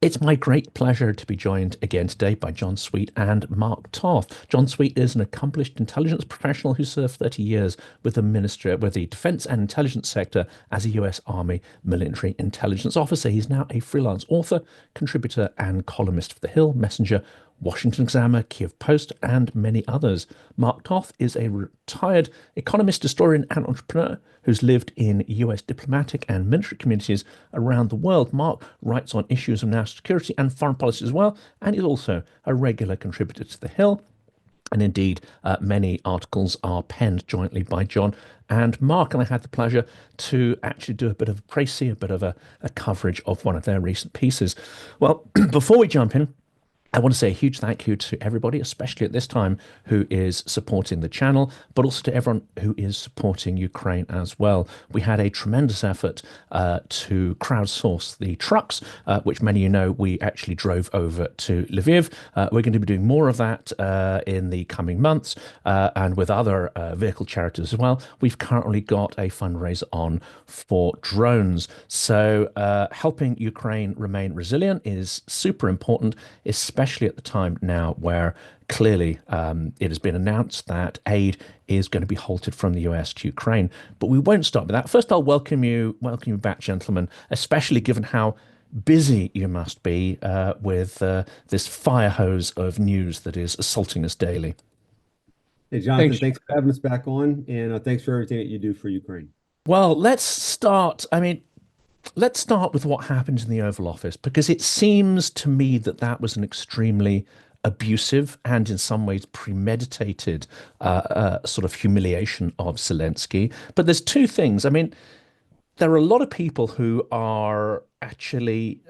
It's my great pleasure to be joined again today by Jon Sweet and Mark Toth. Jon Sweet is an accomplished intelligence professional who served 30 years with the defense and intelligence sector as a US Army military intelligence officer. He's now a freelance author, contributor, and columnist for The Hill, Messenger, Washington Examiner, Kyiv Post, and many others. Mark Toth is a retired economist, historian, and entrepreneur who's lived in US diplomatic and military communities around the world. Mark writes on issues of national security and foreign policy as well, and is also a regular contributor to The Hill. And indeed, many articles are penned jointly by Jon and Mark. And I had the pleasure to actually do a bit of a précis, a bit of a coverage of one of their recent pieces. Well, before we jump in, I want to say a huge thank you to everybody, especially at this time, who is supporting the channel, but also to everyone who is supporting Ukraine as well. We had a tremendous effort to crowdsource the trucks, which many of you know we actually drove over to Lviv. We're going to be doing more of that in the coming months and with other vehicle charities as well. We've currently got a fundraiser on for drones. So helping Ukraine remain resilient is super important, especially at the time now where clearly it has been announced that aid is going to be halted from the US to Ukraine. But we won't start with that. First, I'll welcome you back, gentlemen, especially given how busy you must be with this fire hose of news that is assaulting us daily. Hey, Jonathan, Thanks. thanks for having us back on, and thanks for everything that you do for Ukraine. Well, let's start. Let's start with what happened in the Oval Office, because it seems to me that that was an extremely abusive and in some ways premeditated sort of humiliation of Zelensky. But there's two things. There are a lot of people who are actually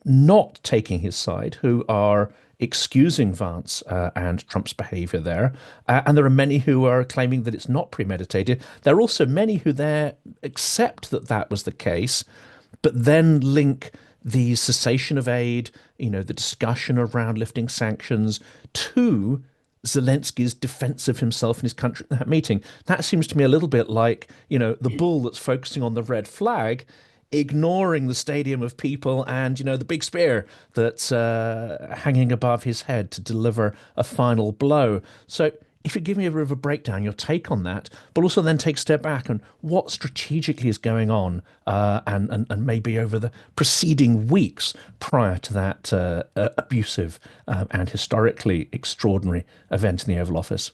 not taking his side, who are excusing Vance and Trump's behavior there. And there are many who are claiming that it's not premeditated. There are also many who there accept that that was the case, but then link the cessation of aid, the discussion around lifting sanctions to Zelensky's defense of himself and his country in that meeting. That seems to me a little bit like, the bull that's focusing on the red flag, ignoring the stadium of people and, the big spear that's hanging above his head to deliver a final blow. So if you give me a bit of a breakdown, your take on that, but also then take a step back and what strategically is going on, and maybe over the preceding weeks prior to that abusive and historically extraordinary event in the Oval Office.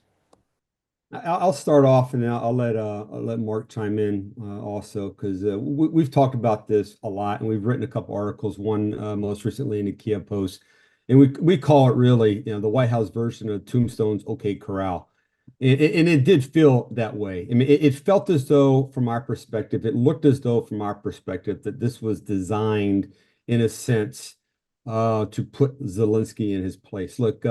I'll start off, and I'll let Mark chime in also, because we've talked about this a lot, and we've written a couple articles. One most recently in the Kyiv Post, and we call it really, the White House version of Tombstone's OK Corral, and it did feel that way. It felt as though, from our perspective, it looked as though, from our perspective, that this was designed in a sense to put Zelensky in his place. Look.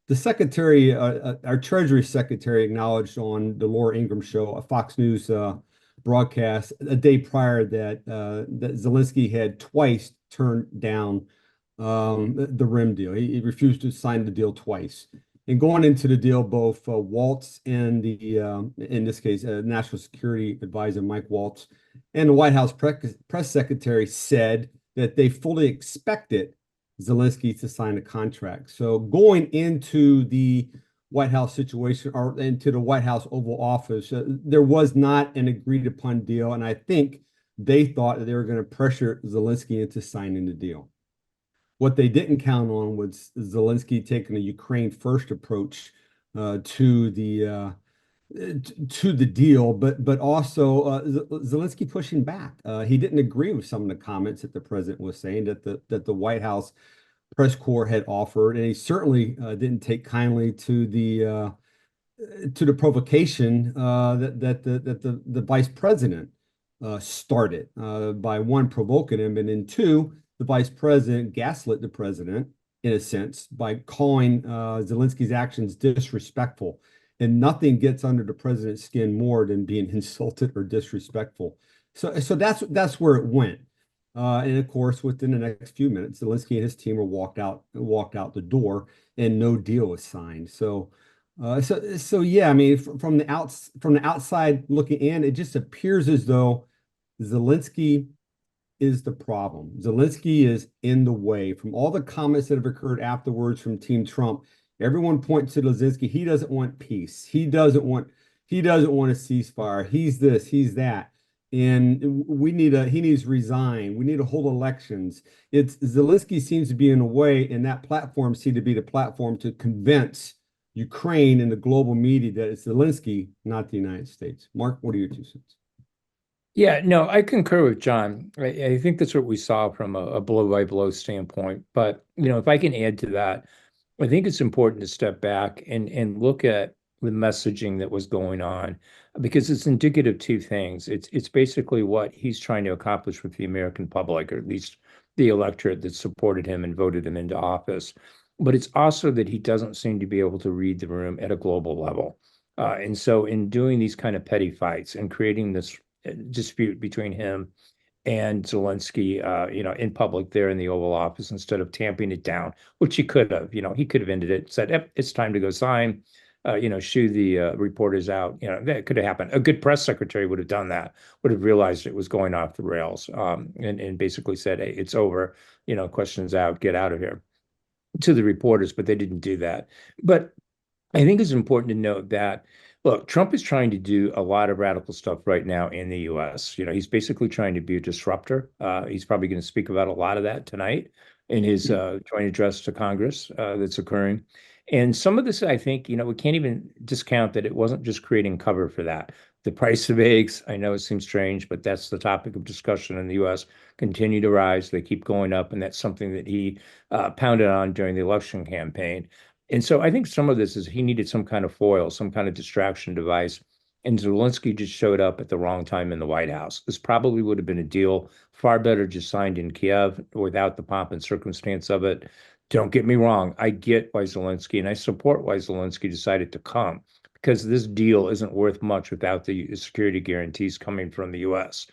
The secretary, our Treasury secretary, acknowledged on the Laura Ingraham show, a Fox News broadcast a day prior, that Zelensky had twice turned down the RIM deal. He refused to sign the deal twice. And going into the deal, both Waltz and in this case, National Security Advisor Mike Waltz and the White House press secretary said that they fully expected Zelensky to sign a contract. So going into the White House situation, or into the White House Oval Office, there was not an agreed upon deal. And I think they thought that they were going to pressure Zelensky into signing the deal. What they didn't count on was Zelensky taking a Ukraine first approach to the deal, but also Zelensky pushing back. He didn't agree with some of the comments that the president was saying, that the White House press corps had offered, and he certainly didn't take kindly to the provocation that the vice president started, by one, provoking him, and then two, the vice president gaslit the president in a sense by calling Zelensky's actions disrespectful. And nothing gets under the president's skin more than being insulted or disrespectful. So that's where it went. And of course, within the next few minutes, Zelensky and his team were walked out the door, and no deal was signed. So yeah, from the outside looking in, it just appears as though Zelensky is the problem. Zelensky is in the way. From all the comments that have occurred afterwards from Team Trump, everyone points to Zelensky. He doesn't want peace. He doesn't want a ceasefire. He's this, he's that. And he needs to resign. We need to hold elections. It's Zelensky seems to be in a way, and that platform seemed to be the platform to convince Ukraine and the global media that it's Zelensky, not the United States. Mark, what are your 2 cents? Yeah, no, I concur with John. I think that's what we saw from a blow-by-blow standpoint. But, if I can add to that, I think it's important to step back and look at the messaging that was going on because it's indicative of two things. It's basically what he's trying to accomplish with the American public, or at least the electorate that supported him and voted him into office. But it's also that he doesn't seem to be able to read the room at a global level. And so in doing these kind of petty fights and creating this dispute between him and Zelensky, in public there in the Oval Office, instead of tamping it down, which he could have. He could have ended it, said, "Yep, it's time to go sign." Shoo the reporters out. That could have happened. A good press secretary would have done that. Would have realized it was going off the rails, and basically said, "Hey, it's over. Questions out. Get out of here." To the reporters, but they didn't do that. But I think it's important to note that, look, Trump is trying to do a lot of radical stuff right now in the US. He's basically trying to be a disruptor. He's probably going to speak about a lot of that tonight in his joint address to Congress that's occurring. And some of this, I think, we can't even discount that it wasn't just creating cover for that. The price of eggs, I know it seems strange, but that's the topic of discussion in the US, continue to rise. They keep going up. And that's something that he pounded on during the election campaign. And so I think some of this is he needed some kind of foil, some kind of distraction device. And Zelensky just showed up at the wrong time in the White House. This probably would have been a deal far better just signed in Kiev without the pomp and circumstance of it. Don't get me wrong. I get why Zelensky, and I support why Zelensky decided to come, because this deal isn't worth much without the security guarantees coming from the US.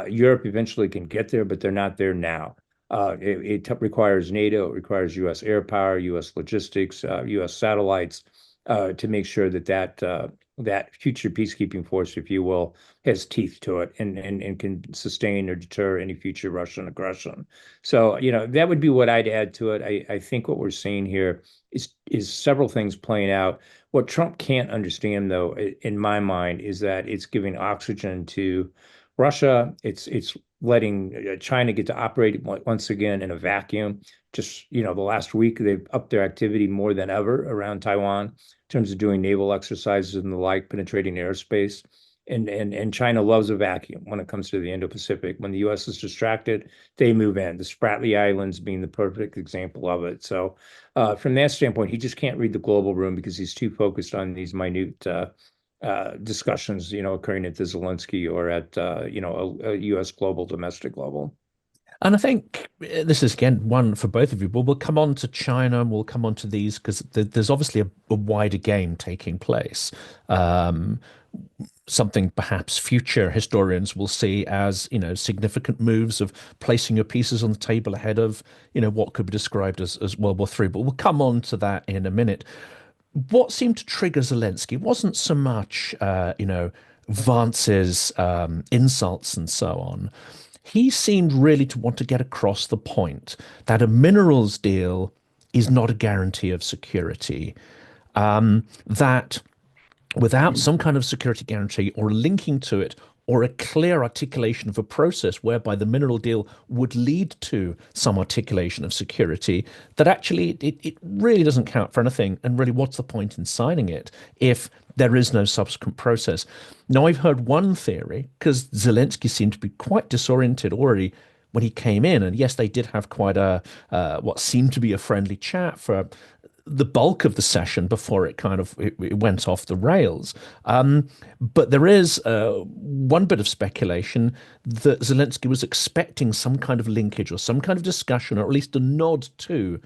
Europe eventually can get there, but they're not there now. It requires NATO, it requires US air power, US logistics, US satellites to make sure that future peacekeeping force, if you will, has teeth to it and can sustain or deter any future Russian aggression. So, that would be what I'd add to it. I think what we're seeing here is several things playing out. What Trump can't understand, though, in my mind, is that it's giving oxygen to Russia. It's letting China get to operate once again in a vacuum. Just, the last week, they've upped their activity more than ever around Taiwan in terms of doing naval exercises and the like, penetrating airspace. And China loves a vacuum when it comes to the Indo-Pacific. When the US is distracted, they move in. The Spratly Islands being the perfect example of it. So from that standpoint, he just can't read the global room because he's too focused on these minute discussions, occurring at the Zelensky or at, a US global domestic level. And I think this is, again, one for both of you, but we'll come on to China and we'll come on to these because there's obviously a wider game taking place. Something perhaps future historians will see as, significant moves of placing your pieces on the table ahead of, what could be described as World War III. But we'll come on to that in a minute. What seemed to trigger Zelensky wasn't so much, Vance's insults and so on. He seemed really to want to get across the point that a minerals deal is not a guarantee of security. That without some kind of security guarantee or linking to it or a clear articulation of a process whereby the mineral deal would lead to some articulation of security, that actually it really doesn't count for anything. And really, what's the point in signing it if there is no subsequent process? Now, I've heard one theory, because Zelensky seemed to be quite disoriented already when he came in. And yes, they did have quite what seemed to be a friendly chat for the bulk of the session before it went off the rails. But there is one bit of speculation that Zelensky was expecting some kind of linkage or some kind of discussion, or at least a nod to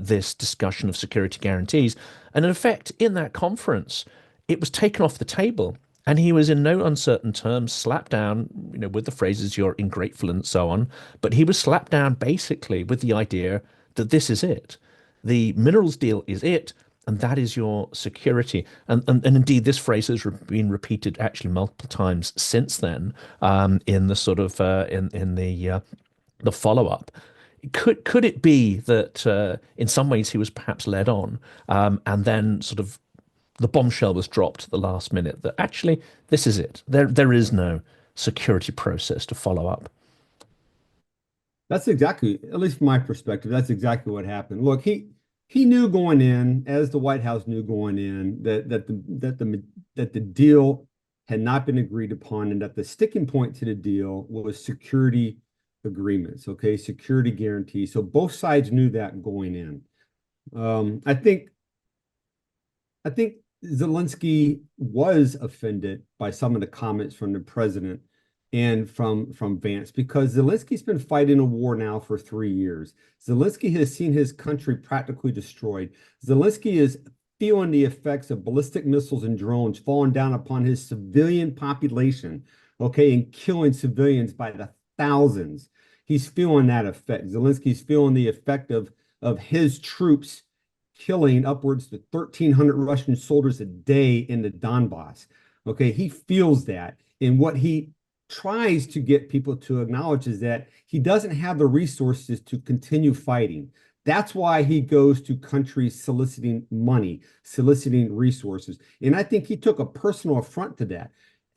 this discussion of security guarantees. And in effect, in that conference, it was taken off the table. And he was in no uncertain terms slapped down, with the phrases, "you're ingrateful" and so on. But he was slapped down basically with the idea that this is it. The minerals deal is it, and that is your security. And indeed, this phrase has been repeated actually multiple times since then, in the sort of in the follow-up. Could it be that in some ways he was perhaps led on, and then sort of the bombshell was dropped at the last minute that actually this is it. There is no security process to follow up. That's exactly, at least from my perspective, that's exactly what happened. Look, he knew going in, as the White House knew going in, that the deal had not been agreed upon, and that the sticking point to the deal was security agreements, okay, security guarantees. So both sides knew that going in. I think Zelenskyy was offended by some of the comments from the president and from Vance, because Zelensky's been fighting a war now for 3 years. Zelenskyy has seen his country practically destroyed. Zelenskyy is feeling the effects of ballistic missiles and drones falling down upon his civilian population, okay, and killing civilians by the thousands. He's feeling that effect. Zelensky's feeling the effect of his troops killing upwards to 1,300 Russian soldiers a day in the Donbass. Okay, he feels that. And what he tries to get people to acknowledge is that he doesn't have the resources to continue fighting. That's why he goes to countries soliciting money, soliciting resources. And I think he took a personal affront to that.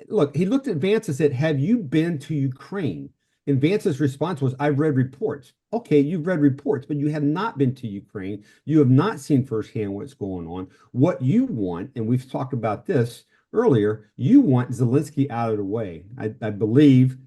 Look, he looked at Vance and said, "Have you been to Ukraine?" And Vance's response was, "I've read reports." Okay, you've read reports, but you have not been to Ukraine. You have not seen firsthand what's going on. What you want, and we've talked about this earlier, you want Zelenskyy out of the way. I believe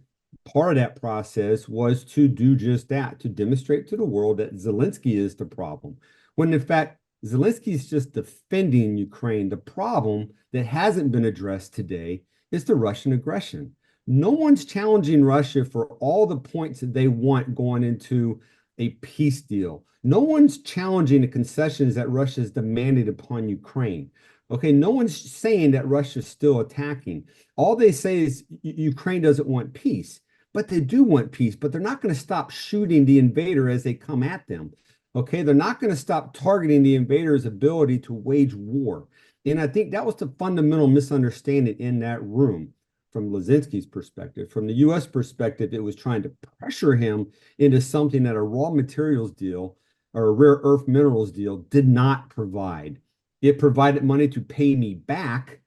part of that process was to do just that, to demonstrate to the world that Zelenskyy is the problem, when in fact, Zelenskyy is just defending Ukraine. The problem that hasn't been addressed today is the Russian aggression. No one's challenging Russia for all the points that they want going into a peace deal. No one's challenging the concessions that Russia has demanded upon Ukraine. Okay, no one's saying that Russia's still attacking. All they say is Ukraine doesn't want peace, but they do want peace, but they're not going to stop shooting the invader as they come at them. Okay, they're not going to stop targeting the invader's ability to wage war. And I think that was the fundamental misunderstanding in that room from Zelensky's perspective. From the U.S. perspective, it was trying to pressure him into something that a raw materials deal or a rare earth minerals deal did not provide. It provided money to pay me back,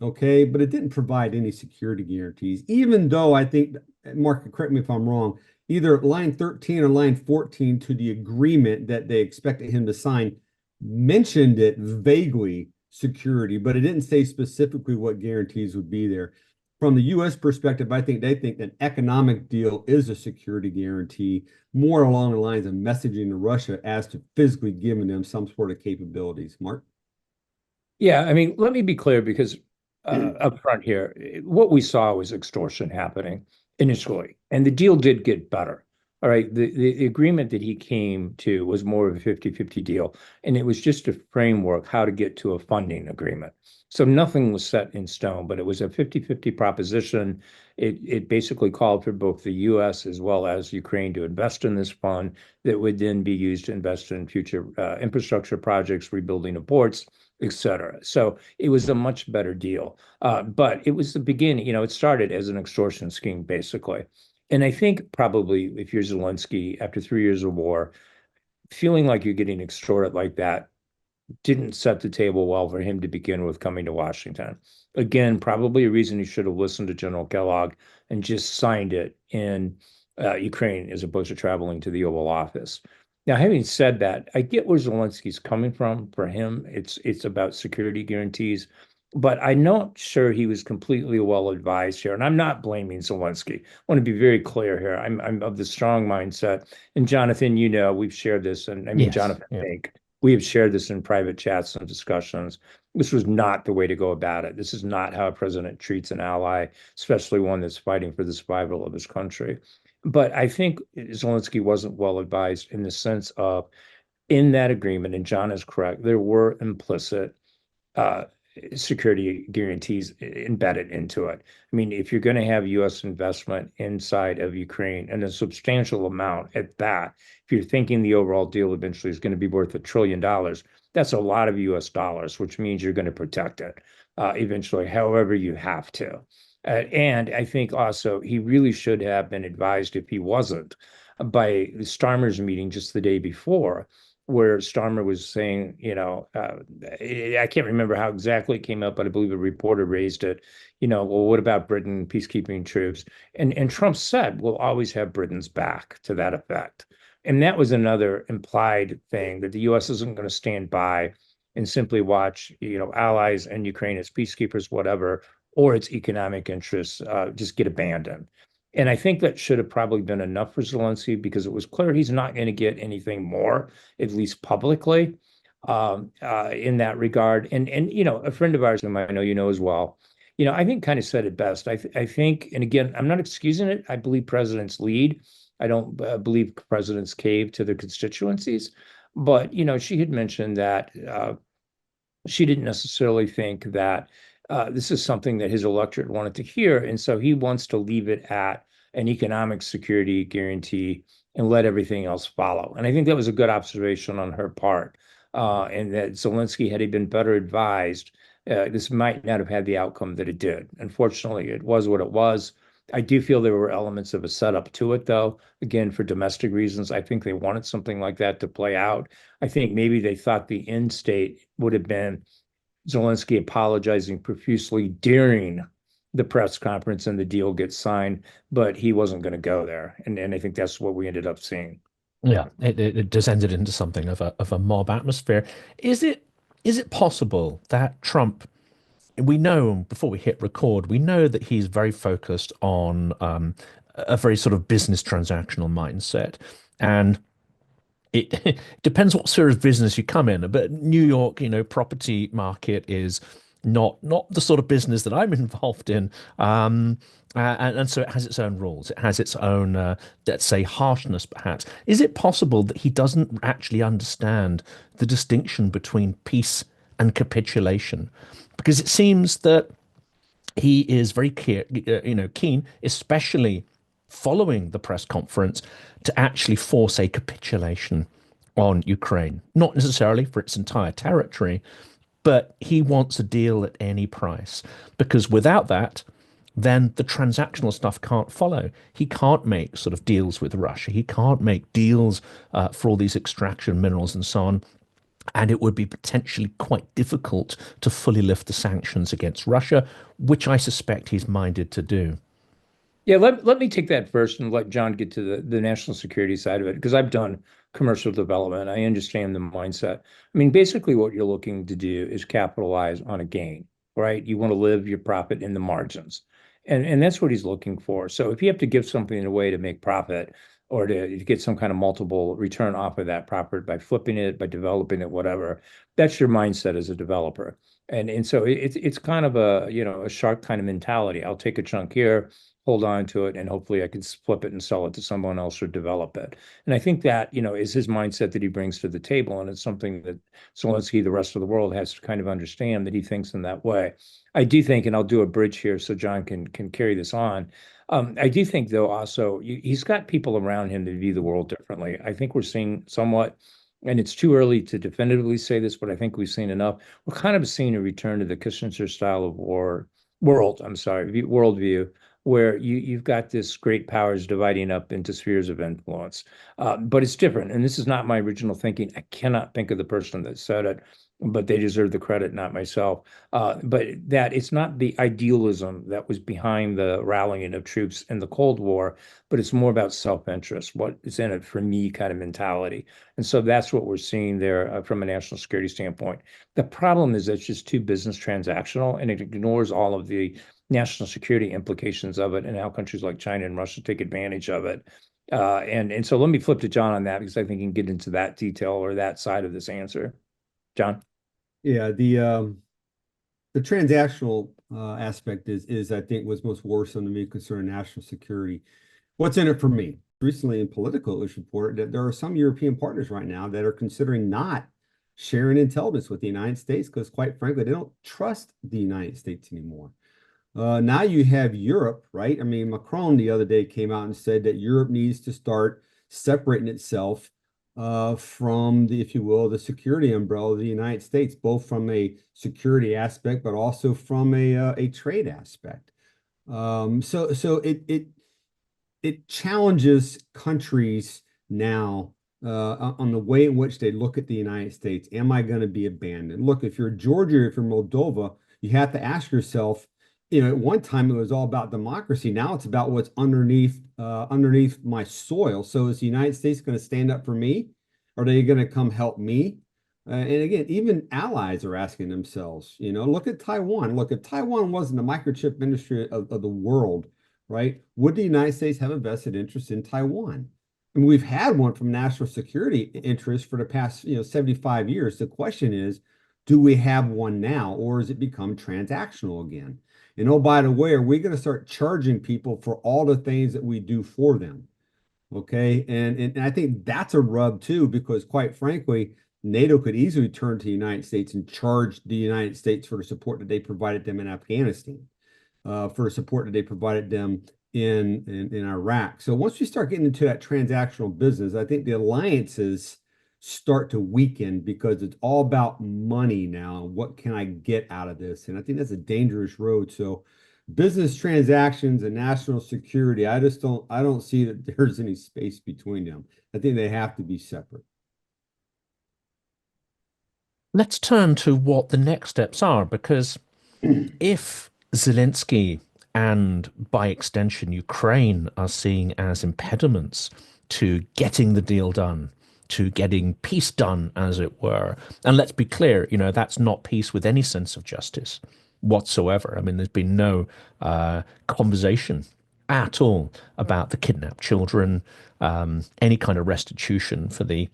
okay, but it didn't provide any security guarantees, even though I think, Mark, correct me if I'm wrong, either line 13 or line 14 to the agreement that they expected him to sign mentioned it vaguely, security, but it didn't say specifically what guarantees would be there. From the U.S. perspective, I think they think an economic deal is a security guarantee, more along the lines of messaging to Russia as to physically giving them some sort of capabilities. Mark? Yeah, I mean, let me be clear, because up front here, what we saw was extortion happening initially, and the deal did get better. All right, the agreement that he came to was more of a 50-50 deal, and it was just a framework how to get to a funding agreement. So nothing was set in stone, but it was a 50-50 proposition. It basically called for both the U.S. as well as Ukraine to invest in this fund that would then be used to invest in future infrastructure projects, rebuilding of ports, et cetera. So it was a much better deal. But it was the beginning, it started as an extortion scheme, basically. And I think probably if you're Zelenskyy, after 3 years of war, feeling like you're getting extorted like that didn't set the table well for him to begin with coming to Washington. Again, probably a reason he should have listened to General Kellogg and just signed it in Ukraine as opposed to traveling to the Oval Office. Now, having said that, I get where Zelensky's coming from. For him, it's about security guarantees, but I'm not sure he was completely well advised here. And I'm not blaming Zelenskyy. I want to be very clear here. I'm of the strong mindset. And Jonathan, we've shared this, and I mean, Yes, Jonathan, yeah. we have shared this in private chats and discussions. This was not the way to go about it. This is not how a president treats an ally, especially one that's fighting for the survival of his country. But I think Zelenskyy wasn't well advised in the sense of, in that agreement, and John is correct, there were implicit security guarantees embedded into it. I mean, if you're going to have U.S. investment inside of Ukraine and a substantial amount at that, if you're thinking the overall deal eventually is going to be worth $1 trillion, that's a lot of U.S. dollars, which means you're going to protect it eventually, however you have to. And I think also he really should have been advised, if he wasn't, by Starmer's meeting just the day before, where Starmer was saying, I can't remember how exactly it came up, but I believe a reporter raised it, well, what about Britain peacekeeping troops? And Trump said, we'll always have Britain's back, to that effect. And that was another implied thing, that the U.S. isn't going to stand by and simply watch, allies and Ukraine as peacekeepers, whatever, or its economic interests just get abandoned. And I think that should have probably been enough for Zelenskyy, because it was clear he's not going to get anything more, at least publicly, in that regard. And a friend of ours, whom I know you know as well, I think kind of said it best. I think, and again, I'm not excusing it. I believe presidents lead. I don't believe presidents cave to their constituencies. But, she had mentioned that she didn't necessarily think that this is something that his electorate wanted to hear. And so he wants to leave it at an economic security guarantee and let everything else follow. And I think that was a good observation on her part. And that Zelenskyy, had he been better advised, this might not have had the outcome that it did. Unfortunately, it was what it was. I do feel there were elements of a setup to it, though. Again, for domestic reasons, I think they wanted something like that to play out. I think maybe they thought the end state would have been Zelenskyy apologizing profusely during the press conference and the deal gets signed, but he wasn't going to go there. And I think that's what we ended up seeing. Yeah, it descended into something of a mob atmosphere. Is it possible that Trump, we know before we hit record, we know that he's very focused on a very sort of business transactional mindset, and it depends what sort of business you come in. But New York, property market is not the sort of business that I'm involved in. And so it has its own rules. It has its own, let's say, harshness, perhaps. Is it possible that he doesn't actually understand the distinction between peace and capitulation? Because it seems that he is very keen, especially following the press conference, to actually force a capitulation on Ukraine, not necessarily for its entire territory, but he wants a deal at any price, because without that, then the transactional stuff can't follow. He can't make sort of deals with Russia. He can't make deals for all these extraction minerals and so on. And it would be potentially quite difficult to fully lift the sanctions against Russia, which I suspect he's minded to do. Yeah, let me take that first and let John get to the national security side of it, because I've done commercial development. I understand the mindset. I mean, basically what you're looking to do is capitalize on a gain, right? You want to live your profit in the margins. And that's what he's looking for. So if you have to give something away to make profit, or to get some kind of multiple return off of that profit by flipping it, by developing it, whatever, that's your mindset as a developer. And so it's kind of a shark kind of mentality. I'll take a chunk here, hold on to it, and hopefully I can flip it and sell it to someone else or develop it. And I think that, is his mindset that he brings to the table. And it's something that Zelenskyy, the rest of the world, has to kind of understand, that he thinks in that way. I do think, and I'll do a bridge here so John can carry this on. I do think, though, also, he's got people around him that view the world differently. I think we're seeing somewhat, and it's too early to definitively say this, but I think we've seen enough. We're kind of seeing a return to the Kissinger style of worldview, where you've got this great powers dividing up into spheres of influence. But it's different. And this is not my original thinking. I cannot think of the person that said it, but they deserve the credit, not myself. But that it's not the idealism that was behind the rallying of troops in the Cold War, but it's more about self-interest, what is in it for me kind of mentality. And so that's what we're seeing there from a national security standpoint. The problem is it's just too business transactional, and it ignores all of the national security implications of it and how countries like China and Russia take advantage of it. And so let me flip to John on that, because I think he can get into that detail or that side of this answer. John? Yeah, the transactional aspect is I think what's most worrisome to me concerning national security. What's in it for me? Recently in Politico, it was reported that there are some European partners right now that are considering not sharing intelligence with the United States because, quite frankly, they don't trust the United States anymore. Now you have Europe, right? I mean, Macron the other day came out and said that Europe needs to start separating itself from the, if you will, the security umbrella of the United States, both from a security aspect, but also from a trade aspect. So it challenges countries now on the way in which they look at the United States. Am I going to be abandoned? Look, if you're Georgia, if you're Moldova, you have to ask yourself, at one time it was all about democracy. Now it's about what's underneath my soil. So is the United States going to stand up for me? Are they going to come help me? And again, even allies are asking themselves, look at Taiwan. Look, if Taiwan wasn't the microchip industry of the world, right, would the United States have a vested interest in Taiwan? I mean, we've had one from national security interest for the past, 75 years. The question is, do we have one now, or has it become transactional again? And oh, by the way, are we going to start charging people for all the things that we do for them? Okay. And I think that's a rub too, because quite frankly, NATO could easily turn to the United States and charge the United States for the support that they provided them in Afghanistan, for the support that they provided them in Iraq. So once we start getting into that transactional business, I think the alliances start to weaken because it's all about money now. What can I get out of this? And I think that's a dangerous road. So business transactions and national security, I don't see that there's any space between them. I think they have to be separate. Let's turn to what the next steps are, because if Zelenskyy and by extension Ukraine are seen as impediments to getting the deal done, to getting peace done, as it were. And let's be clear, that's not peace with any sense of justice whatsoever. I mean, there's been no conversation at all about the kidnapped children, any kind of restitution for the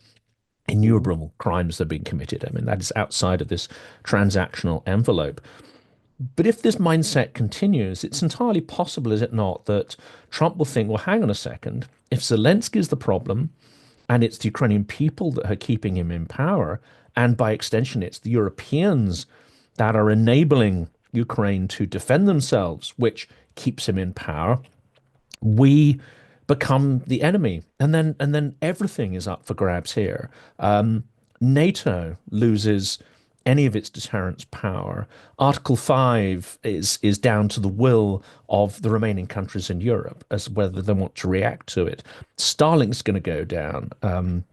innumerable crimes that have been committed. I mean, that is outside of this transactional envelope. But if this mindset continues, it's entirely possible, is it not, that Trump will think, well, hang on a second, if Zelensky is the problem, and it's the Ukrainian people that are keeping him in power, and by extension, it's the Europeans that are enabling Ukraine to defend themselves, which keeps him in power, we become the enemy, and then everything is up for grabs here. NATO loses any of its deterrence power. Article 5 is down to the will of the remaining countries in Europe as whether they want to react to it. Starlink's going to go down. And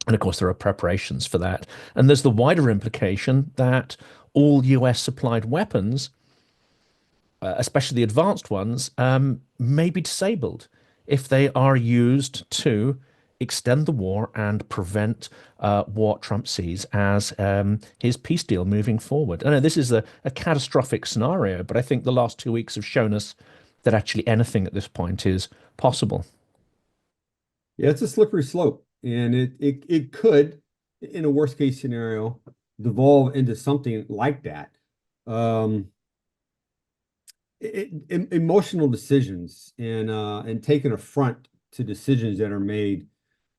of course, there are preparations for that. And there's the wider implication that all US supplied weapons, especially the advanced ones, may be disabled if they are used to extend the war and prevent what Trump sees as his peace deal moving forward. I know this is a catastrophic scenario, but I think the last 2 weeks have shown us that actually anything at this point is possible. Yeah, it's a slippery slope, and it could, in a worst case scenario, devolve into something like that. Emotional decisions and taking affront to decisions that are made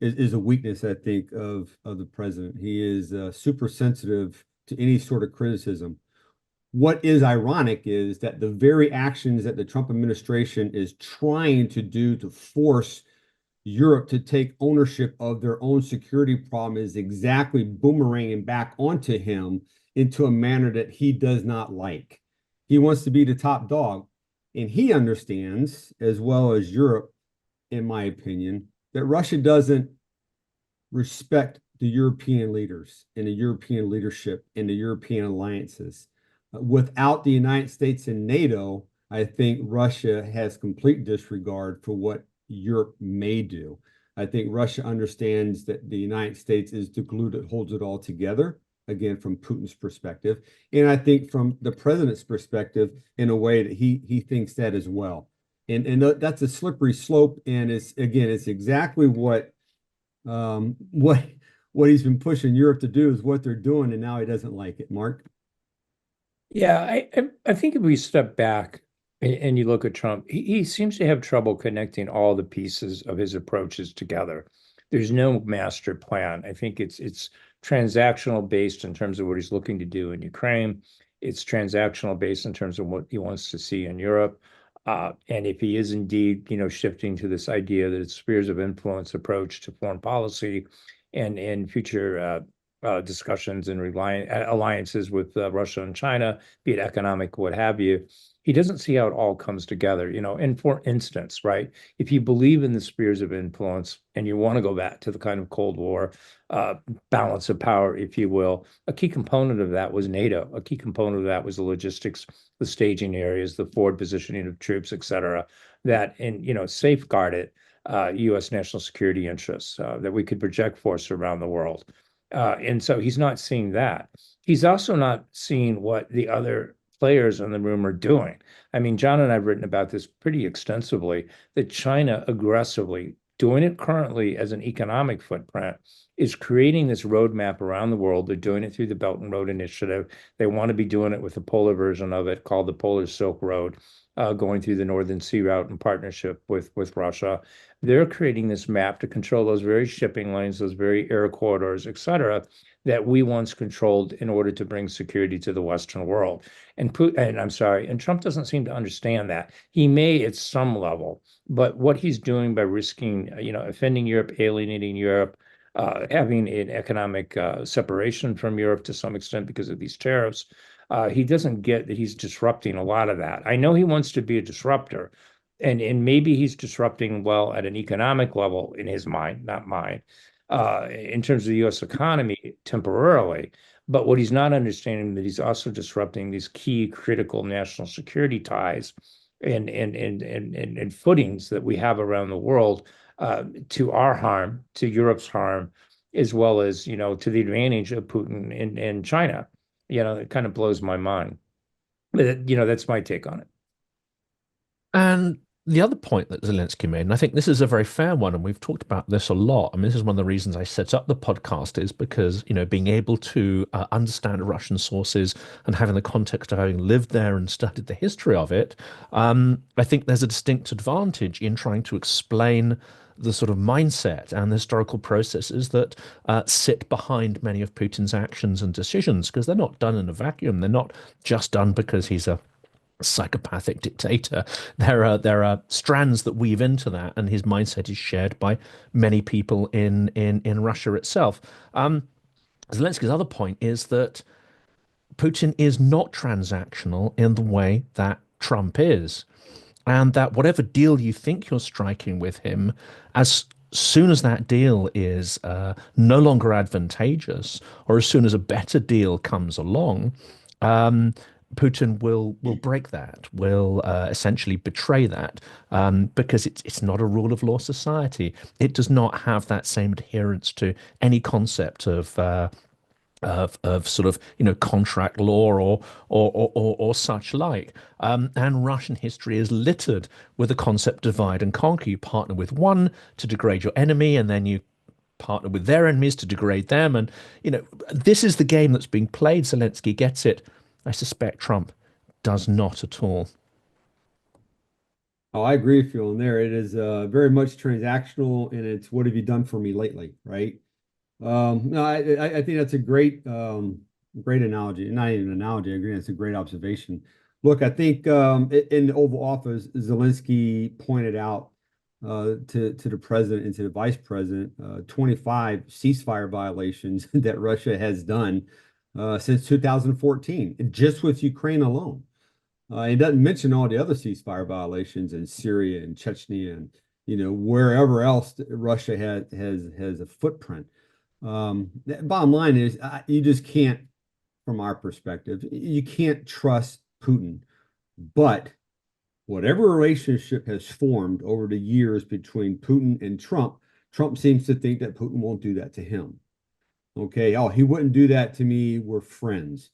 is a weakness, I think, of the president. He is super sensitive to any sort of criticism. What is ironic is that the very actions that the Trump administration is trying to do to force Europe to take ownership of their own security problem is exactly boomeranging back onto him into a manner that he does not like. He wants to be the top dog, and he understands, as well as Europe, in my opinion, that Russia doesn't respect the European leaders and the European leadership and the European alliances. Without the United States and NATO, I think Russia has complete disregard for what Europe may do. I think Russia understands that the United States is the glue that holds it all together, again, from Putin's perspective. And I think from the president's perspective, in a way that he thinks that as well. And that's a slippery slope. And it's exactly what he's been pushing Europe to do is what they're doing. And now he doesn't like it. Mark? Yeah, I think if we step back and you look at Trump, he seems to have trouble connecting all the pieces of his approaches together. there's no master plan. I think it's transactional based in terms of what he's looking to do in Ukraine. It's transactional based in terms of what he wants to see in Europe. And if he is indeed, shifting to this idea that it's spheres of influence approach to foreign policy and future discussions and alliances with Russia and China, be it economic, what have you, he doesn't see how it all comes together. And for instance, right, if you believe in the spheres of influence and you want to go back to the kind of Cold War balance of power, if you will, a key component of that was NATO. A key component of that was the logistics, the staging areas, the forward positioning of troops, et cetera, that safeguarded U.S. national security interests, that we could project force around the world. And so he's not seeing that. He's also not seeing what the other players in the room are doing. I mean, John and I have written about this pretty extensively, that China aggressively, doing it currently as an economic footprint, is creating this roadmap around the world. They're doing it through the Belt and Road Initiative. They want to be doing it with a polar version of it called the Polar Silk Road, going through the Northern Sea Route in partnership with Russia. They're creating this map to control those very shipping lanes, those very air corridors, et cetera, that we once controlled in order to bring security to the Western world. And Trump doesn't seem to understand that. He may at some level, but what he's doing by risking, offending Europe, alienating Europe, having an economic separation from Europe to some extent because of these tariffs, he doesn't get that he's disrupting a lot of that. I know he wants to be a disruptor, and maybe he's disrupting well at an economic level in his mind, not mine, in terms of the U.S. economy temporarily. But what he's not understanding that he's also disrupting these key critical national security ties and footings that we have around the world, to our harm, to Europe's harm, as well as to the advantage of Putin and China. It kind of blows my mind. But that's my take on it. And the other point that Zelenskyy made, and I think this is a very fair one, and we've talked about this a lot. I mean, this is one of the reasons I set up the podcast, is because, being able to understand Russian sources and having the context of having lived there and studied the history of it, I think there's a distinct advantage in trying to explain the sort of mindset and the historical processes that sit behind many of Putin's actions and decisions, because they're not done in a vacuum. They're not just done because he's a psychopathic dictator. There are strands that weave into that, and his mindset is shared by many people in Russia itself. Zelensky's other point is that Putin is not transactional in the way that Trump is, and that whatever deal you think you're striking with him, as soon as that deal is no longer advantageous, or as soon as a better deal comes along, Putin will break that, will essentially betray that, because it's not a rule of law society. It does not have that same adherence to any concept of sort of contract law or such like. And Russian history is littered with the concept divide and conquer. You partner with one to degrade your enemy, and then you partner with their enemies to degrade them. And this is the game that's being played. Zelenskyy gets it. I suspect Trump does not at all. Oh, I agree with you on there. It is very much transactional, and it's what have you done for me lately, right? No, I think that's a great analogy. Not even an analogy. I agree. That's a great observation. Look, I think in the Oval Office, Zelenskyy pointed out to the president and to the vice president 25 ceasefire violations that Russia has done since 2014, just with Ukraine alone. He doesn't mention all the other ceasefire violations in Syria and Chechnya and wherever else Russia has a footprint. The bottom line is you just can't, from our perspective, you can't trust Putin. But whatever relationship has formed over the years between Putin and Trump seems to think that Putin won't do that to him. Okay, oh, he wouldn't do that to me. We're friends.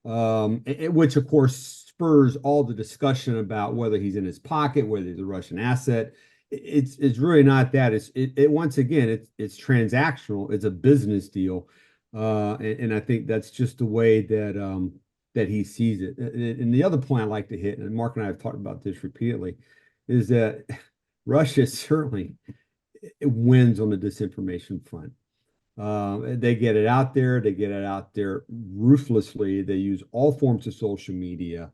Which of course spurs all the discussion about whether he's in his pocket, whether he's a Russian asset. It's really not that. It once again, it's transactional. It's a business deal, and I think that's just the way that he sees it. And the other point I like to hit, and Mark and I have talked about this repeatedly, is that Russia certainly it wins on the disinformation front. They get it out there. They get it out there ruthlessly. They use all forms of social media.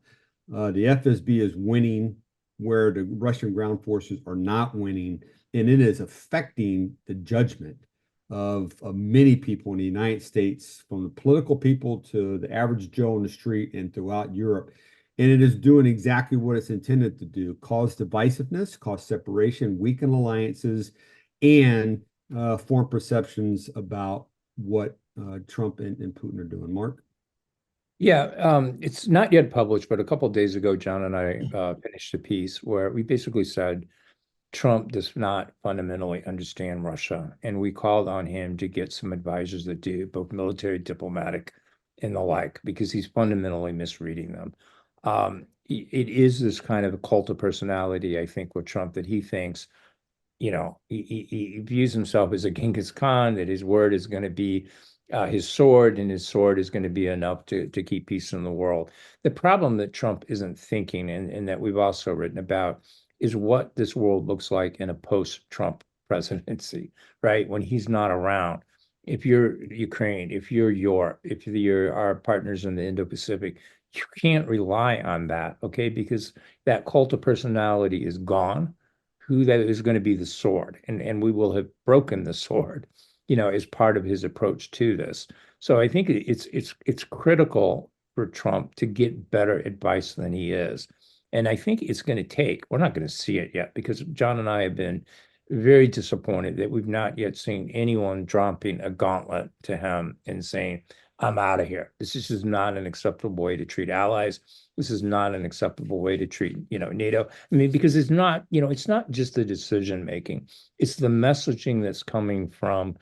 The FSB is winning where the Russian ground forces are not winning, and it is affecting the judgment of many people in the United States, from the political people to the average Joe on the street and throughout Europe. And it is doing exactly what it's intended to do: cause divisiveness, cause separation, weaken alliances, and form perceptions about what Trump and Putin are doing. Mark? Yeah, it's not yet published, but a couple of days ago, John and I finished a piece where we basically said Trump does not fundamentally understand Russia, and we called on him to get some advisors that do, both military, diplomatic, and the like, because he's fundamentally misreading them. It is this kind of a cult of personality, I think, with Trump, that he thinks, he views himself as a Genghis Khan, that his word is going to be his sword, and his sword is going to be enough to keep peace in the world. The problem that Trump isn't thinking, and that we've also written about, is what this world looks like in a post-Trump presidency, right? When he's not around. If you're Ukraine, if you're Europe, if you're our partners in the Indo-Pacific, you can't rely on that, okay? Because that cult of personality is gone. Who that is going to be the sword, and we will have broken the sword, as part of his approach to this. So I think it's critical for Trump to get better advice than he is. And I think it's going to take, we're not going to see it yet, because John and I have been very disappointed that we've not yet seen anyone dropping a gauntlet to him and saying, I'm out of here. This is just not an acceptable way to treat allies. This is not an acceptable way to treat, NATO. I mean, because it's not, it's not just the decision making. It's the messaging that's coming from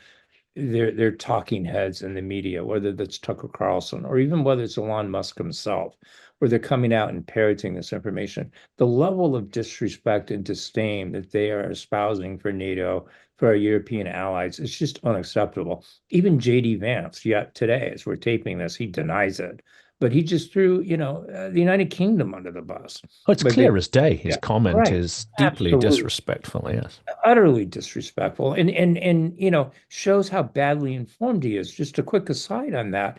their talking heads in the media, whether that's Tucker Carlson or even whether it's Elon Musk himself, where they're coming out and parroting this information. The level of disrespect and disdain that they are espousing for NATO, for our European allies, is just unacceptable. Even J.D. Vance, yet today, as we're taping this, he denies it. But he just threw, the United Kingdom under the bus. Oh, it's clear as day. His comment right. is deeply disrespectful, yes. Utterly disrespectful, and shows how badly informed he is. Just a quick aside on that,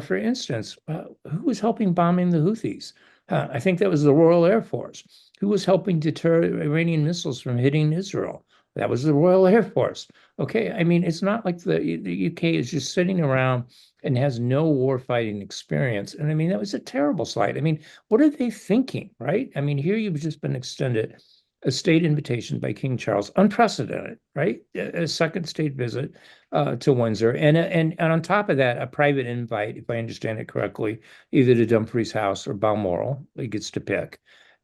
for instance, who was helping bombing the Houthis? I think that was the Royal Air Force. Who was helping deter Iranian missiles from hitting Israel? That was the Royal Air Force. Okay, I mean, it's not like the UK is just sitting around and has no warfighting experience. And I mean, that was a terrible sight. I mean, what are they thinking, right? I mean, here you've just been extended a state invitation by King Charles, unprecedented, right? A second state visit to Windsor, and on top of that, a private invite, if I understand it correctly, either to Dumfries House or Balmoral. He gets to pick.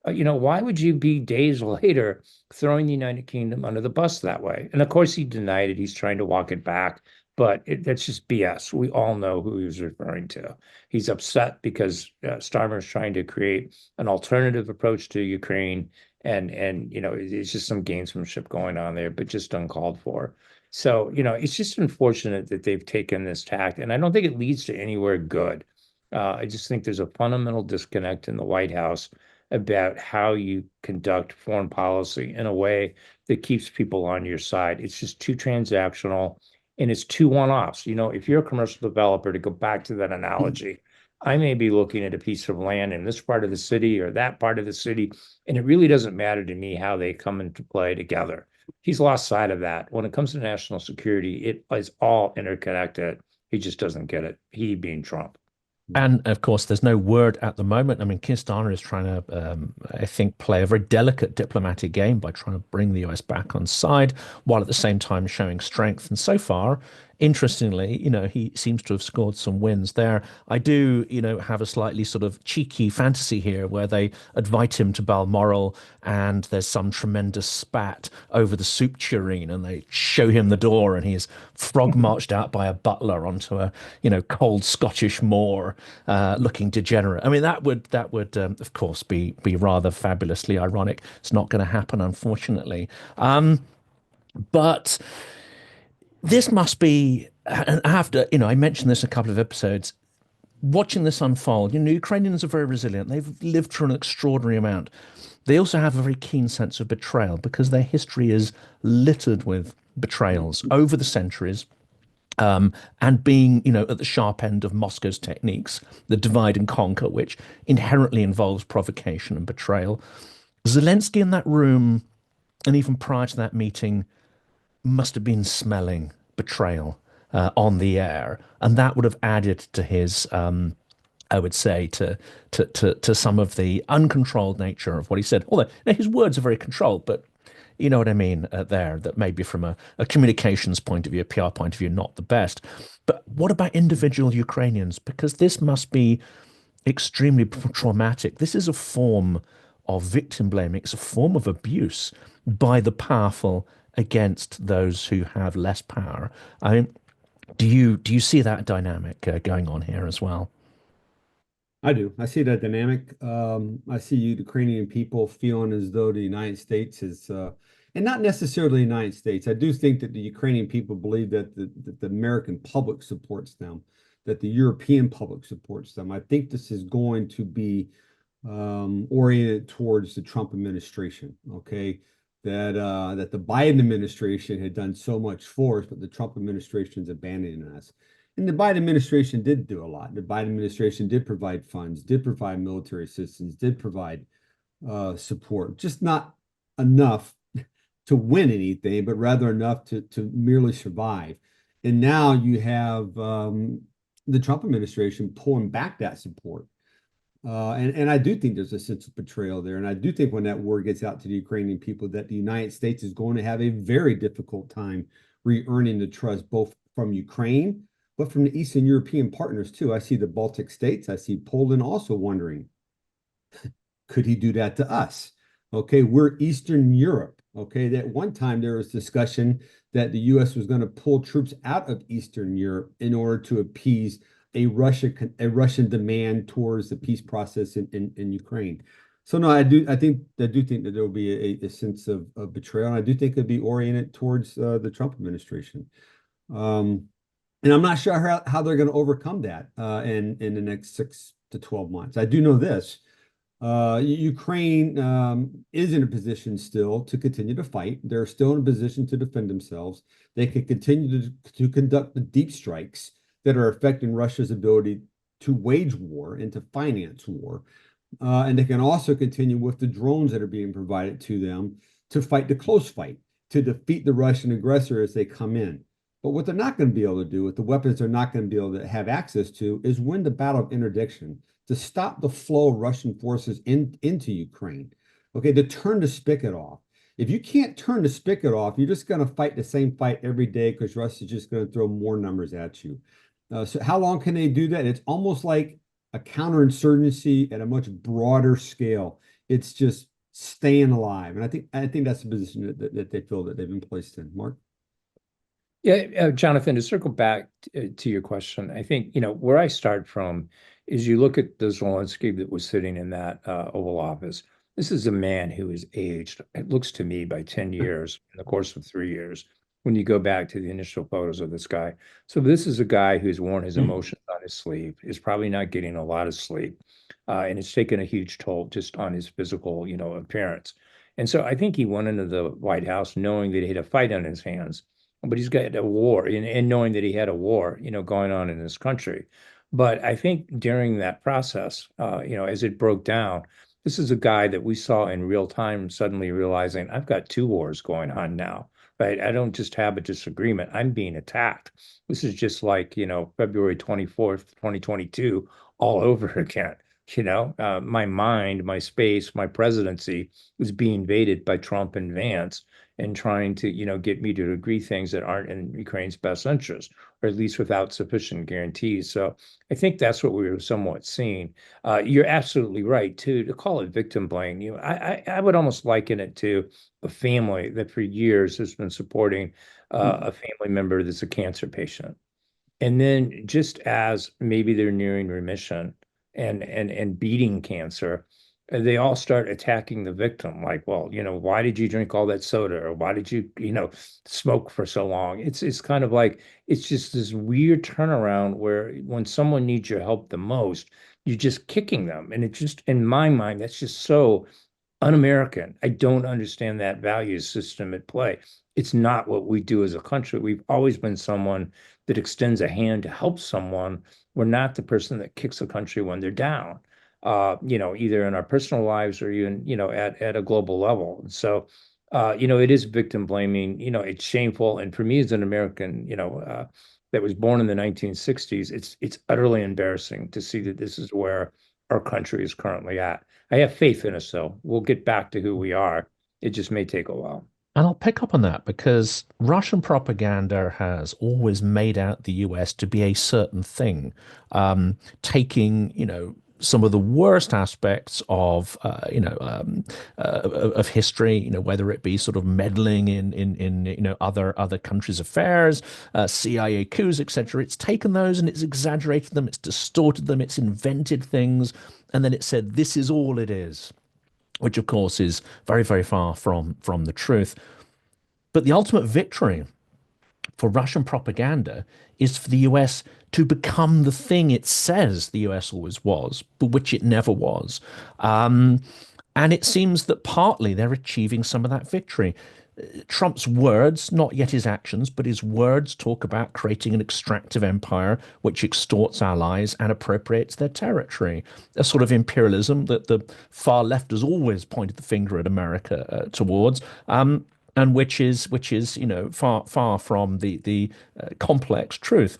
Why would you be days later throwing the United Kingdom under the bus that way? And of course, he denied it. He's trying to walk it back, but that's just BS. We all know who he was referring to. He's upset because Starmer's trying to create an alternative approach to Ukraine. And it's just some gamesmanship going on there, but just uncalled for. So, it's just unfortunate that they've taken this tack, and I don't think it leads to anywhere good. I just think there's a fundamental disconnect in the White House about how you conduct foreign policy in a way that keeps people on your side. It's just too transactional, and it's too one-offs. If you're a commercial developer, to go back to that analogy, I may be looking at a piece of land in this part of the city or that part of the city, and it really doesn't matter to me how they come into play together. He's lost sight of that. When it comes to national security, it is all interconnected. He just doesn't get it, he being Trump. And of course, there's no word at the moment. I mean, Keir Starmer is trying to, I think, play a very delicate diplomatic game by trying to bring the US back on side, while at the same time showing strength. And so far, interestingly, he seems to have scored some wins there. I do, have a slightly sort of cheeky fantasy here where they invite him to Balmoral and there's some tremendous spat over the soup tureen and they show him the door and he's frog marched out by a butler onto a, cold Scottish moor, looking degenerate. I mean, that would of course be rather fabulously ironic. It's not going to happen, unfortunately. But this must be, and after, I mentioned this a couple of episodes, watching this unfold, Ukrainians are very resilient. They've lived through an extraordinary amount. They also have a very keen sense of betrayal because their history is littered with betrayals over the centuries, and being, at the sharp end of Moscow's techniques, the divide and conquer, which inherently involves provocation and betrayal. Zelensky in that room, and even prior to that meeting, must have been smelling betrayal on the air, and that would have added to his, I would say, to some of the uncontrolled nature of what he said. Although his words are very controlled, but you know what I mean there, that maybe from a communications point of view, a PR point of view, not the best. But what about individual Ukrainians? Because this must be extremely traumatic. This is a form of victim blaming. It's a form of abuse by the powerful against those who have less power. I mean, do you see that dynamic going on here as well? I do. I see that dynamic. I see Ukrainian people feeling as though the United States is, and not necessarily the United States. I do think that the Ukrainian people believe that the American public supports them, that the European public supports them. I think this is going to be oriented towards the Trump administration. Okay, that the Biden administration had done so much for us, but the Trump administration is abandoning us. And the Biden administration did do a lot. The Biden administration did provide funds, did provide military assistance, did provide support, just not enough to win anything, but rather enough to merely survive. And now you have the Trump administration pulling back that support. And I do think there's a sense of betrayal there. And I do think when that word gets out to the Ukrainian people, that the United States is going to have a very difficult time re-earning the trust, both from Ukraine, but from the Eastern European partners too. I see the Baltic states. I see Poland also wondering, could he do that to us? Okay, we're Eastern Europe. Okay, at one time there was discussion that the U.S. was going to pull troops out of Eastern Europe in order to appease a Russian demand towards the peace process in Ukraine. So no, I do think that there will be a sense of betrayal, and I do think it'll be oriented towards the Trump administration. And I'm not sure how they're going to overcome that in the next 6 to 12 months. I do know this. Ukraine is in a position still to continue to fight. They're still in a position to defend themselves. They can continue to conduct the deep strikes that are affecting Russia's ability to wage war and to finance war. And they can also continue with the drones that are being provided to them to fight the close fight, to defeat the Russian aggressor as they come in. But what they're not going to be able to do with the weapons they're not going to be able to have access to is win the battle of interdiction, to stop the flow of Russian forces into Ukraine. Okay, to turn the spigot off. If you can't turn the spigot off, you're just going to fight the same fight every day because Russia's just going to throw more numbers at you. So how long can they do that? It's almost like a counterinsurgency at a much broader scale. It's just staying alive. And I think that's the position that they feel that they've been placed in. Mark? Yeah, Jonathan, to circle back to your question, I think, where I start from is you look at the Zelenskyy that was sitting in that Oval Office. This is a man who is aged, it looks to me, by 10 years in the course of 3 years, when you go back to the initial photos of this guy. So this is a guy who's worn his emotions on his sleeve, is probably not getting a lot of sleep, and it's taken a huge toll just on his physical, appearance. And so I think he went into the White House knowing that he had a fight on his hands, but he's got a war, and knowing that he had a war, going on in this country. But I think during that process, as it broke down, this is a guy that we saw in real time suddenly realizing, I've got two wars going on now, right? I don't just have a disagreement, I'm being attacked. This is just like, February 24th, 2022, all over again. My mind, my space, my presidency was being invaded by Trump and Vance, and trying to, get me to agree things that aren't in Ukraine's best interest, or at least without sufficient guarantees. So I think that's what we were somewhat seeing. You're absolutely right, too, to call it victim blame. I would almost liken it to a family that for years has been supporting a family member that's a cancer patient. And then just as maybe they're nearing remission and beating cancer, they all start attacking the victim, like, well, why did you drink all that soda, or why did you, smoke for so long? It's kind of like, it's just this weird turnaround where when someone needs your help the most, you're just kicking them. And it just, in my mind, that's just so un-American. I don't understand that value system at play. It's not what we do as a country. We've always been someone that extends a hand to help someone. We're not the person that kicks a country when they're down, either in our personal lives or even, at a global level. And so, it is victim blaming. It's shameful. And for me as an American, that was born in the 1960s, it's utterly embarrassing to see that this is where our country is currently at. I have faith in us, though. We'll get back to who we are. It just may take a while. And I'll pick up on that because Russian propaganda has always made out the US to be a certain thing, taking, some of the worst aspects of history, whether it be sort of meddling in other countries' affairs, CIA coups, etc. It's taken those and it's exaggerated them, it's distorted them, it's invented things, and then it said this is all it is, which of course is very, very far from the truth. But the ultimate victory for Russian propaganda is for the US to become the thing it says the US always was, but which it never was. And it seems that partly they're achieving some of that victory. Trump's words, not yet his actions, but his words talk about creating an extractive empire which extorts allies and appropriates their territory, a sort of imperialism that the far left has always pointed the finger at America towards. And which is far from the complex truth.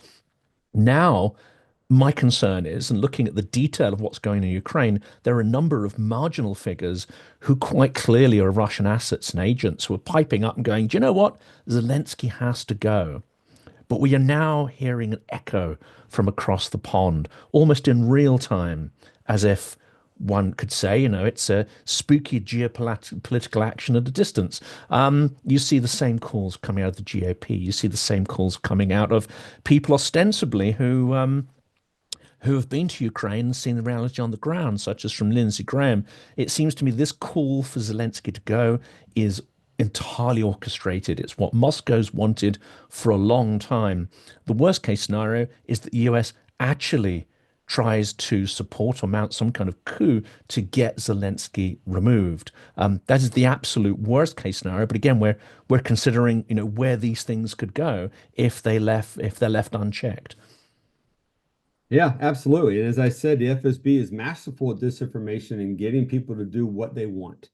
Now, my concern is, and looking at the detail of what's going on in Ukraine, there are a number of marginal figures who quite clearly are Russian assets and agents who are piping up and going, do you know what? Zelenskyy has to go. But we are now hearing an echo from across the pond, almost in real time, as if one could say, it's a spooky geopolitical action at a distance. You see the same calls coming out of the GOP. You see the same calls coming out of people ostensibly who have been to Ukraine and seen the reality on the ground, such as from Lindsey Graham. It seems to me this call for Zelenskyy to go is entirely orchestrated. It's what Moscow's wanted for a long time. The worst case scenario is that the US actually tries to support or mount some kind of coup to get Zelenskyy removed. That is the absolute worst case scenario. But again, we're considering where these things could go if they're left unchecked. Yeah, absolutely. And as I said, the FSB is masterful at disinformation and getting people to do what they want.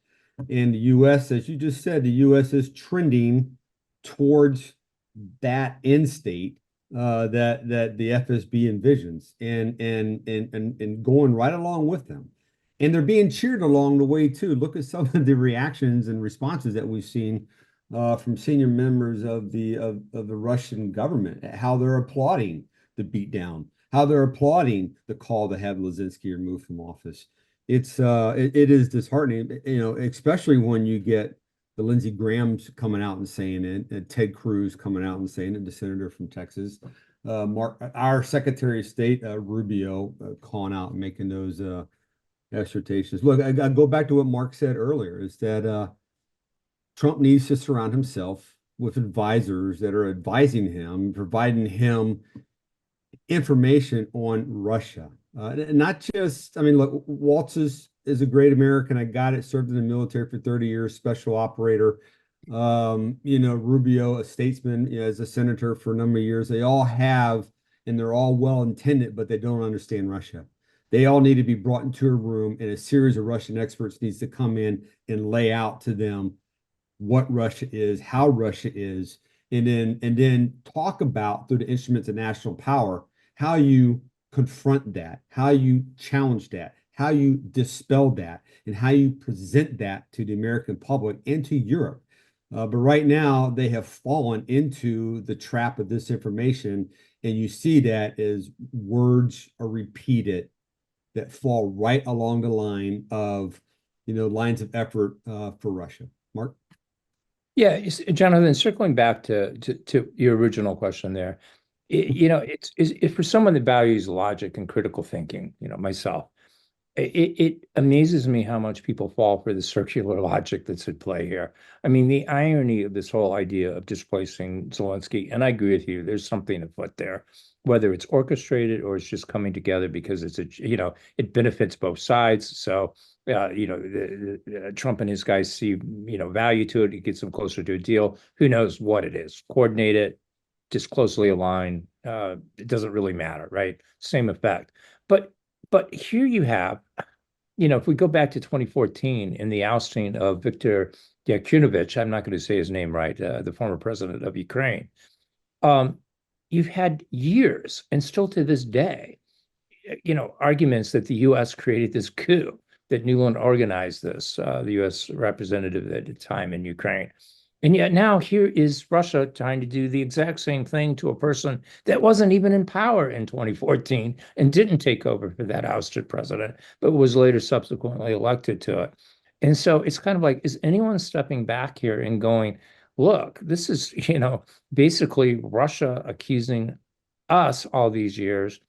And the US, as you just said, the US is trending towards that end state that the FSB envisions and going right along with them. And they're being cheered along the way too. Look at some of the reactions and responses that we've seen from senior members of the Russian government, how they're applauding the beatdown, how they're applauding the call to have Zelenskyy removed from office. It is disheartening, especially when you get the Lindsey Graham's coming out and saying it, and Ted Cruz coming out and saying it, the senator from Texas, our Secretary of State Rubio calling out and making those exhortations. Look, I go back to what Mark said earlier: is that Trump needs to surround himself with advisors that are advising him, providing him information on Russia. Not just, look, Waltz is a great American. I got it, served in the military for 30 years, special operator. Rubio, a statesman, as a senator for a number of years. They all have, and they're all well intended, but they don't understand Russia. They all need to be brought into a room, and a series of Russian experts needs to come in and lay out to them what Russia is, how Russia is, and then talk about, through the instruments of national power, how you confront that, how you challenge that, how you dispel that, and how you present that to the American public and to Europe. But right now, they have fallen into the trap of disinformation, and you see that as words are repeated that fall right along the line of, lines of effort for Russia. Mark? Yeah, Jonathan, circling back to your original question there, it's for someone that values logic and critical thinking, myself, it amazes me how much people fall for the circular logic that's at play here. The irony of this whole idea of displacing Zelenskyy, and I agree with you, there's something afoot there. whether it's orchestrated or it's just coming together because it benefits both sides. So, Trump and his guys see, value to it. It gets them closer to a deal. Who knows what it is? Coordinated, just closely aligned. It doesn't really matter, right? Same effect. But here you have, if we go back to 2014 in the ousting of Viktor Yanukovych, I'm not going to say his name right, the former president of Ukraine. You've had years, and still to this day, arguments that the U.S. created this coup, that Nuland organized this, the U.S. representative at the time in Ukraine. And yet now here is Russia trying to do the exact same thing to a person that wasn't even in power in 2014 and didn't take over for that ousted president, but was later subsequently elected to it. And so it's kind of like, is anyone stepping back here and going, look, this is, basically Russia accusing us all these years,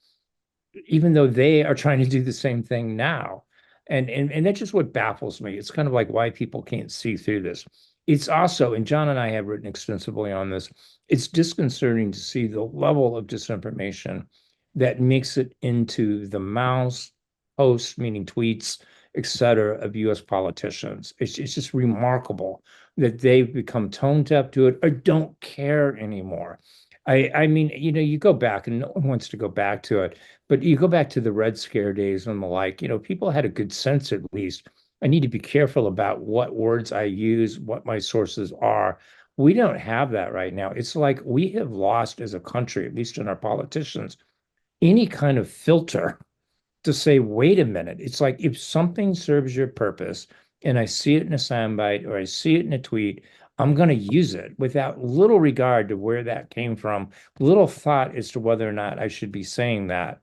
even though they are trying to do the same thing now. And that's just what baffles me. It's kind of like why people can't see through this. It's also, and John and I have written extensively on this, it's disconcerting to see the level of disinformation that makes it into the mouths, posts, meaning tweets, et cetera, of US politicians. It's just remarkable that they've become tone deaf to it or don't care anymore. I mean, you go back, and no one wants to go back to it, but you go back to the Red Scare days and the like, people had a good sense, at least. I need to be careful about what words I use, what my sources are. We don't have that right now. It's like we have lost as a country, at least in our politicians, any kind of filter to say, wait a minute. It's like if something serves your purpose and I see it in a soundbite or I see it in a tweet, I'm going to use it without little regard to where that came from, little thought as to whether or not I should be saying that.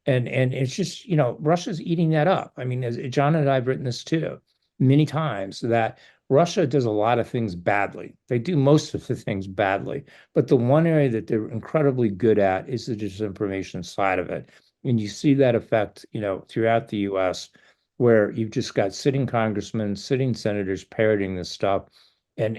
And it's just, Russia's eating that up. I mean, as John and I have written this too, many times, that Russia does a lot of things badly. They do most of the things badly. But the one area that they're incredibly good at is the disinformation side of it. And you see that effect, throughout the US, where you've just got sitting congressmen, sitting senators parroting this stuff. And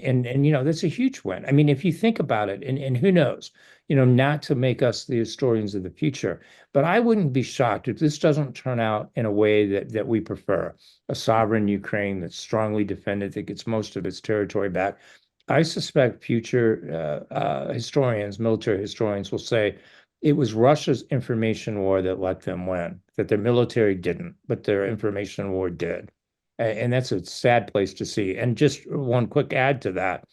that's a huge win. I mean, if you think about it, and who knows, not to make us the historians of the future, but I wouldn't be shocked if this doesn't turn out in a way that we prefer. A sovereign Ukraine that's strongly defended, that gets most of its territory back. I suspect future historians, military historians, will say it was Russia's information war that let them win, that their military didn't, but their information war did. And that's a sad place to see. And just one quick add to that,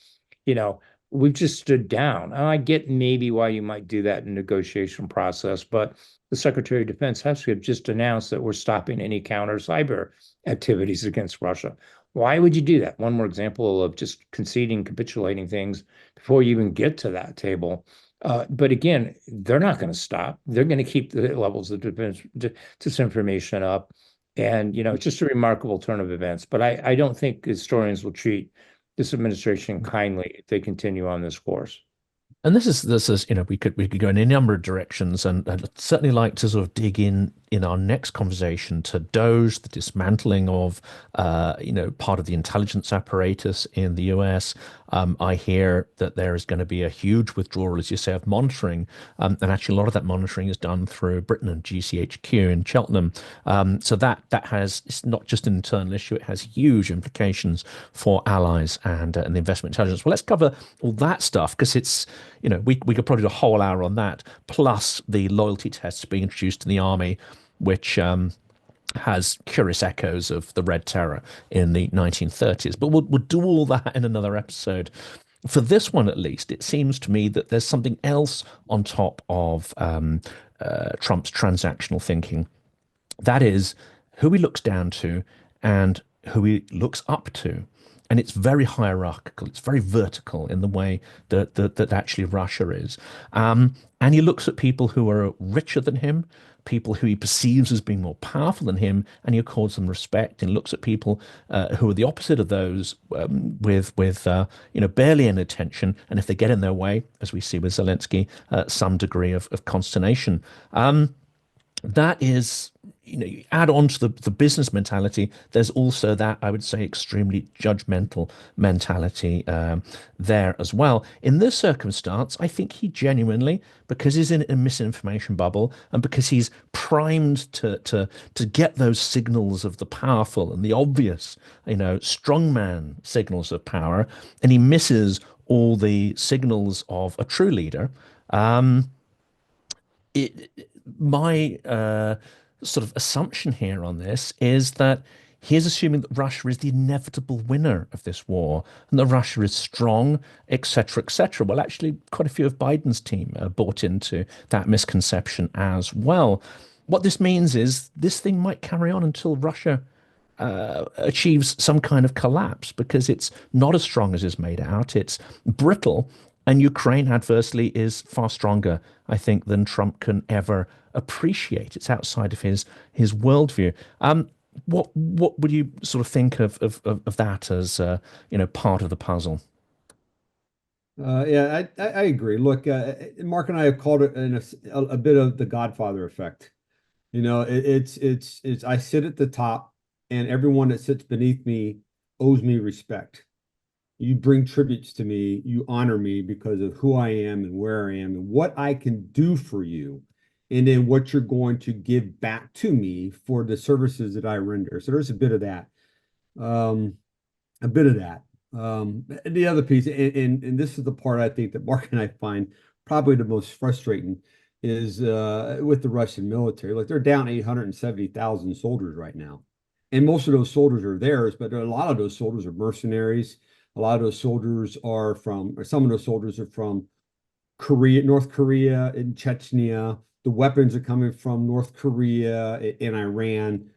we've just stood down. And I get maybe why you might do that in negotiation process, but the Secretary of Defense has just announced that we're stopping any counter cyber activities against Russia. Why would you do that? One more example of just conceding, capitulating things before you even get to that table. But again, they're not going to stop. They're going to keep the levels of disinformation up. And, it's just a remarkable turn of events. But I don't think historians will treat this administration kindly if they continue on this course. And this is we could go in a number of directions, and I'd certainly like to sort of dig in our next conversation to Doge, the dismantling of part of the intelligence apparatus in the US. I hear that there is going to be a huge withdrawal, as you say, of monitoring, and actually a lot of that monitoring is done through Britain and GCHQ in Cheltenham. So that it's not just an internal issue; it has huge implications for allies and the investment intelligence. Well, let's cover all that stuff because it's we could probably do a whole hour on that, plus the loyalty tests being introduced in the army, which has curious echoes of the Red Terror in the 1930s. But we'll do all that in another episode. For this one, at least, it seems to me that there's something else on top of Trump's transactional thinking. That is who he looks down to and who he looks up to. And it's very hierarchical. It's very vertical in the way that actually Russia is. And he looks at people who are richer than him, people who he perceives as being more powerful than him, and he accords them respect. And looks at people who are the opposite of those with barely any attention. And if they get in their way, as we see with Zelenskyy, some degree of consternation. that is, you add on to the business mentality, there's also that, I would say, extremely judgmental mentality there as well. In this circumstance, I think he genuinely, because he's in a misinformation bubble and because he's primed to get those signals of the powerful and the obvious, strongman signals of power, and he misses all the signals of a true leader. It my sort of assumption here on this is that he is assuming that Russia is the inevitable winner of this war and that Russia is strong, etc., etc. Well, actually, quite a few of Biden's team bought into that misconception as well. What this means is this thing might carry on until Russia achieves some kind of collapse because it's not as strong as is made out. It's brittle, and Ukraine adversely is far stronger, I think, than Trump can ever appreciate. It's outside of his worldview. What would you sort of think of that as part of the puzzle? Yeah, I agree. Look, Mark and I have called it a bit of the Godfather effect. It's I sit at the top, and everyone that sits beneath me owes me respect. You bring tributes to me, you honor me because of who I am and where I am and what I can do for you, and then what you're going to give back to me for the services that I render. So there's a bit of that. Um, a bit of that. And the other piece, and this is the part I think that Mark and I find probably the most frustrating, is with the Russian military. Like, they're down 870,000 soldiers right now. And most of those soldiers are theirs, but a lot of those soldiers are mercenaries. A lot of those soldiers are from, or some of those soldiers are from Korea, North Korea, and Chechnya. The weapons are coming from North Korea and Iran.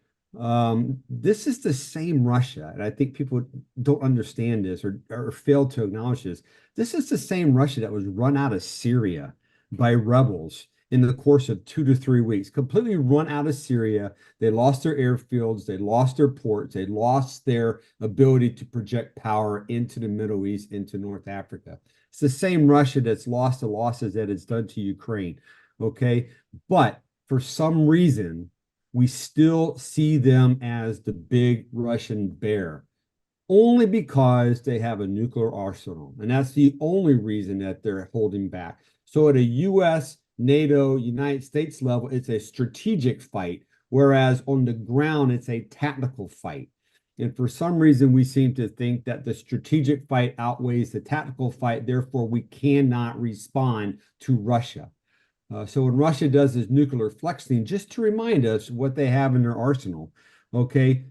This is the same Russia, and I think people don't understand this or fail to acknowledge this. This is the same Russia that was run out of Syria by rebels in the course of 2 to 3 weeks, completely run out of Syria. They lost their airfields, they lost their ports, they lost their ability to project power into the Middle East, into North Africa. It's the same Russia that's lost the losses that it's done to Ukraine. Okay. But for some reason, we still see them as the big Russian bear, only because they have a nuclear arsenal. And that's the only reason that they're holding back. So at a US, NATO, United States level, it's a strategic fight, whereas on the ground, it's a tactical fight. And for some reason, we seem to think that the strategic fight outweighs the tactical fight. Therefore, we cannot respond to Russia. So when Russia does this nuclear flexing, just to remind us what they have in their arsenal, okay,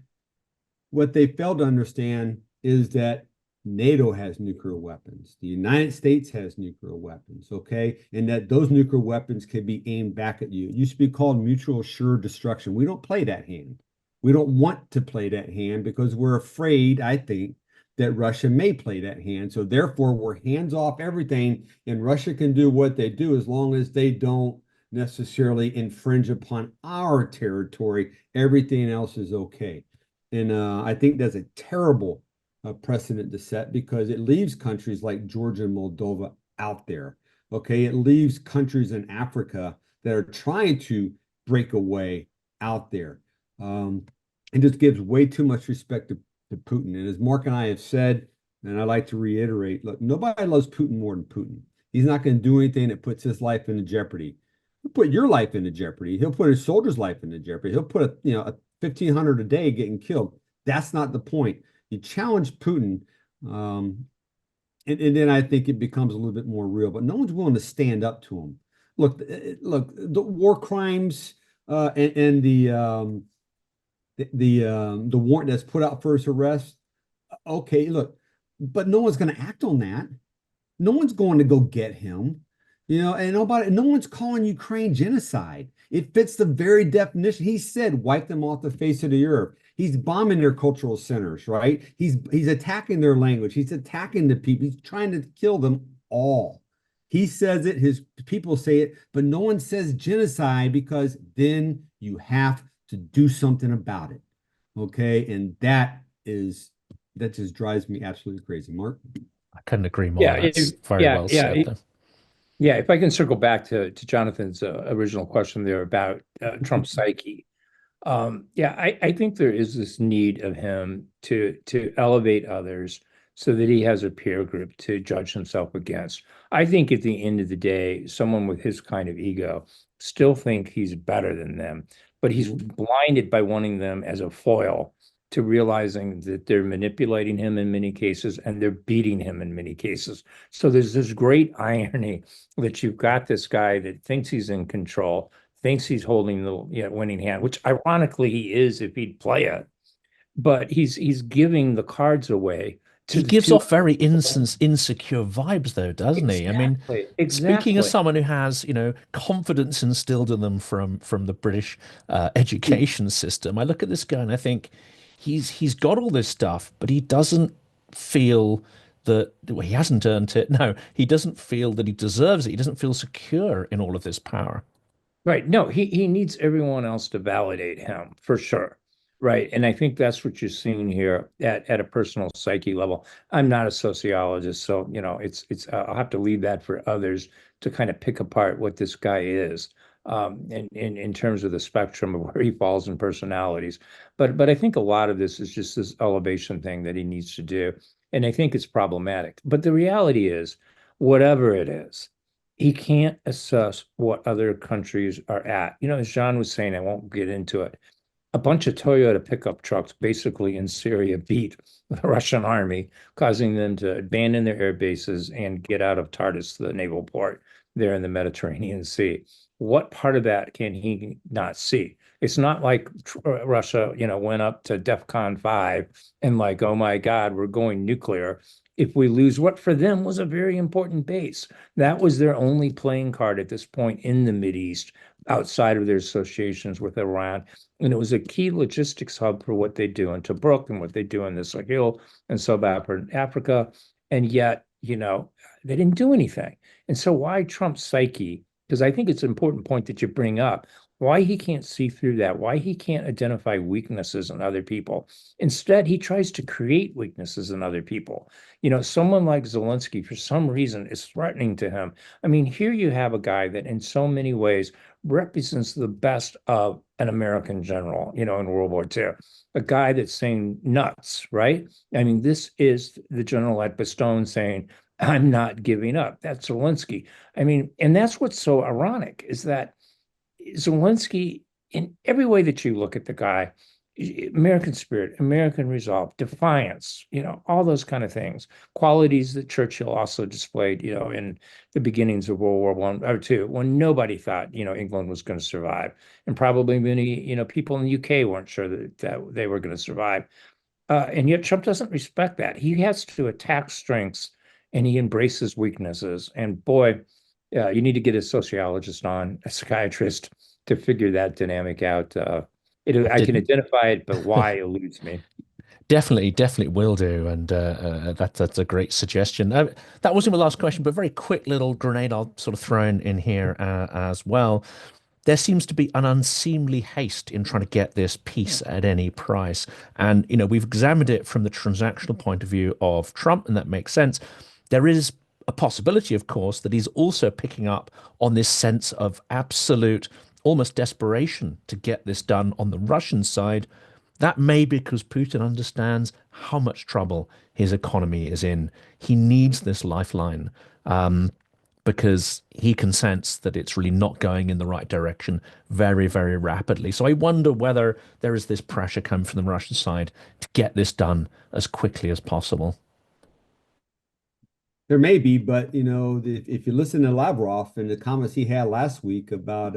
what they fail to understand is that NATO has nuclear weapons. The United States has nuclear weapons, okay, and that those nuclear weapons can be aimed back at you. It used to be called mutual assured destruction. We don't play that hand. We don't want to play that hand because we're afraid, I think, that Russia may play that hand. So therefore, we're hands off everything, and Russia can do what they do as long as they don't necessarily infringe upon our territory. Everything else is okay. And I think that's a terrible precedent to set because it leaves countries like Georgia and Moldova out there. Okay, it leaves countries in Africa that are trying to break away out there. It just gives way too much respect to Putin. And as Mark and I have said, and I like to reiterate, look, nobody loves Putin more than Putin. He's not going to do anything that puts his life into jeopardy. He'll put your life into jeopardy. He'll put his soldiers' life into jeopardy. He'll put a 1,500 a day getting killed. That's not the point. You challenge Putin, and then I think it becomes a little bit more real. But no one's willing to stand up to him. Look, the war crimes and the warrant that's put out for his arrest. Okay, look, but no one's going to act on that. No one's going to go get him, and no one's calling Ukraine genocide. It fits the very definition. He said, wipe them off the face of the earth. He's bombing their cultural centers, right? He's attacking their language. He's attacking the people. He's trying to kill them all. He says it, his people say it, but no one says genocide because then you have to do something about it. Okay. And that just drives me absolutely crazy. Mark? I couldn't agree more. Yeah, That's very yeah, well yeah. said. Yeah, if I can circle back to Jonathan's original question there about Trump's psyche. Yeah, I think there is this need of him to elevate others so that he has a peer group to judge himself against. I think at the end of the day, someone with his kind of ego still think he's better than them, but he's Mhm. blinded by wanting them as a foil to realizing that they're manipulating him in many cases and they're beating him in many cases. So there's this great irony that you've got this guy that thinks he's in control, thinks he's holding the winning hand, which ironically he is if he'd play it. But he's giving the cards away to He the gives two. off very insecure vibes, though, doesn't he? I mean, Exactly, speaking as exactly. someone who has, confidence instilled in them from the British education system, I look at this guy and I think he's got all this stuff, but he doesn't feel that well, he hasn't earned it. No, he doesn't feel that he deserves it. He doesn't feel secure in all of this power. Right. No, he needs everyone else to validate him for sure. Right. And I think that's what you're seeing here at a personal psyche level. I'm not a sociologist, so it's I'll have to leave that for others to kind of pick apart what this guy is in terms of the spectrum of where he falls in personalities. But I think a lot of this is just this elevation thing that he needs to do. And I think it's problematic. But the reality is, whatever it is, he can't assess what other countries are at. As John was saying, I won't get into it. A bunch of Toyota pickup trucks basically in Syria beat the Russian army, causing them to abandon their air bases and get out of Tartus, the naval port there in the Mediterranean Sea. What part of that can he not see? It's not like Russia, went up to DEFCON 5 and like, oh my God, we're going nuclear. If we lose what for them was a very important base, that was their only playing card at this point in the Mideast outside of their associations with Iran. And it was a key logistics hub for what they do in Tobruk and what they do in the Sahel and Sub-Saharan Africa. And yet, they didn't do anything. And so why Trump's psyche? Because I think it's an important point that you bring up. Why he can't see through that, why he can't identify weaknesses in other people. Instead, he tries to create weaknesses in other people. Someone like Zelenskyy, for some reason, is threatening to him. I mean, here you have a guy that in so many ways represents the best of an American general, in World War II. A guy that's saying nuts, right? I mean, this is the general at Bastogne saying, I'm not giving up. That's Zelenskyy. I mean, and that's what's so ironic is that Zelenskyy, in every way that you look at the guy, American spirit, American resolve, defiance, all those kind of things, qualities that Churchill also displayed, in the beginnings of World War One or two, when nobody thought, England was going to survive, and probably many, people in the UK weren't sure that they were going to survive. And yet Trump doesn't respect that. He has to attack strengths and he embraces weaknesses. And boy, you need to get a sociologist on, a psychiatrist, to figure that dynamic out. I can Did identify it, but why eludes me. definitely will do, and that's a great suggestion. That wasn't my last question, but very quick little grenade I'll sort of throw in here as well. There seems to be an unseemly haste in trying to get this peace at any price. And, we've examined it from the transactional point of view of Trump, and that makes sense. There is a possibility, of course, that he's also picking up on this sense of absolute, almost desperation to get this done on the Russian side. That may be because Putin understands how much trouble his economy is in. He needs this lifeline. Because he can sense that it's really not going in the right direction very, very rapidly. So I wonder whether there is this pressure coming from the Russian side to get this done as quickly as possible. There may be, but if you listen to Lavrov and the comments he had last week about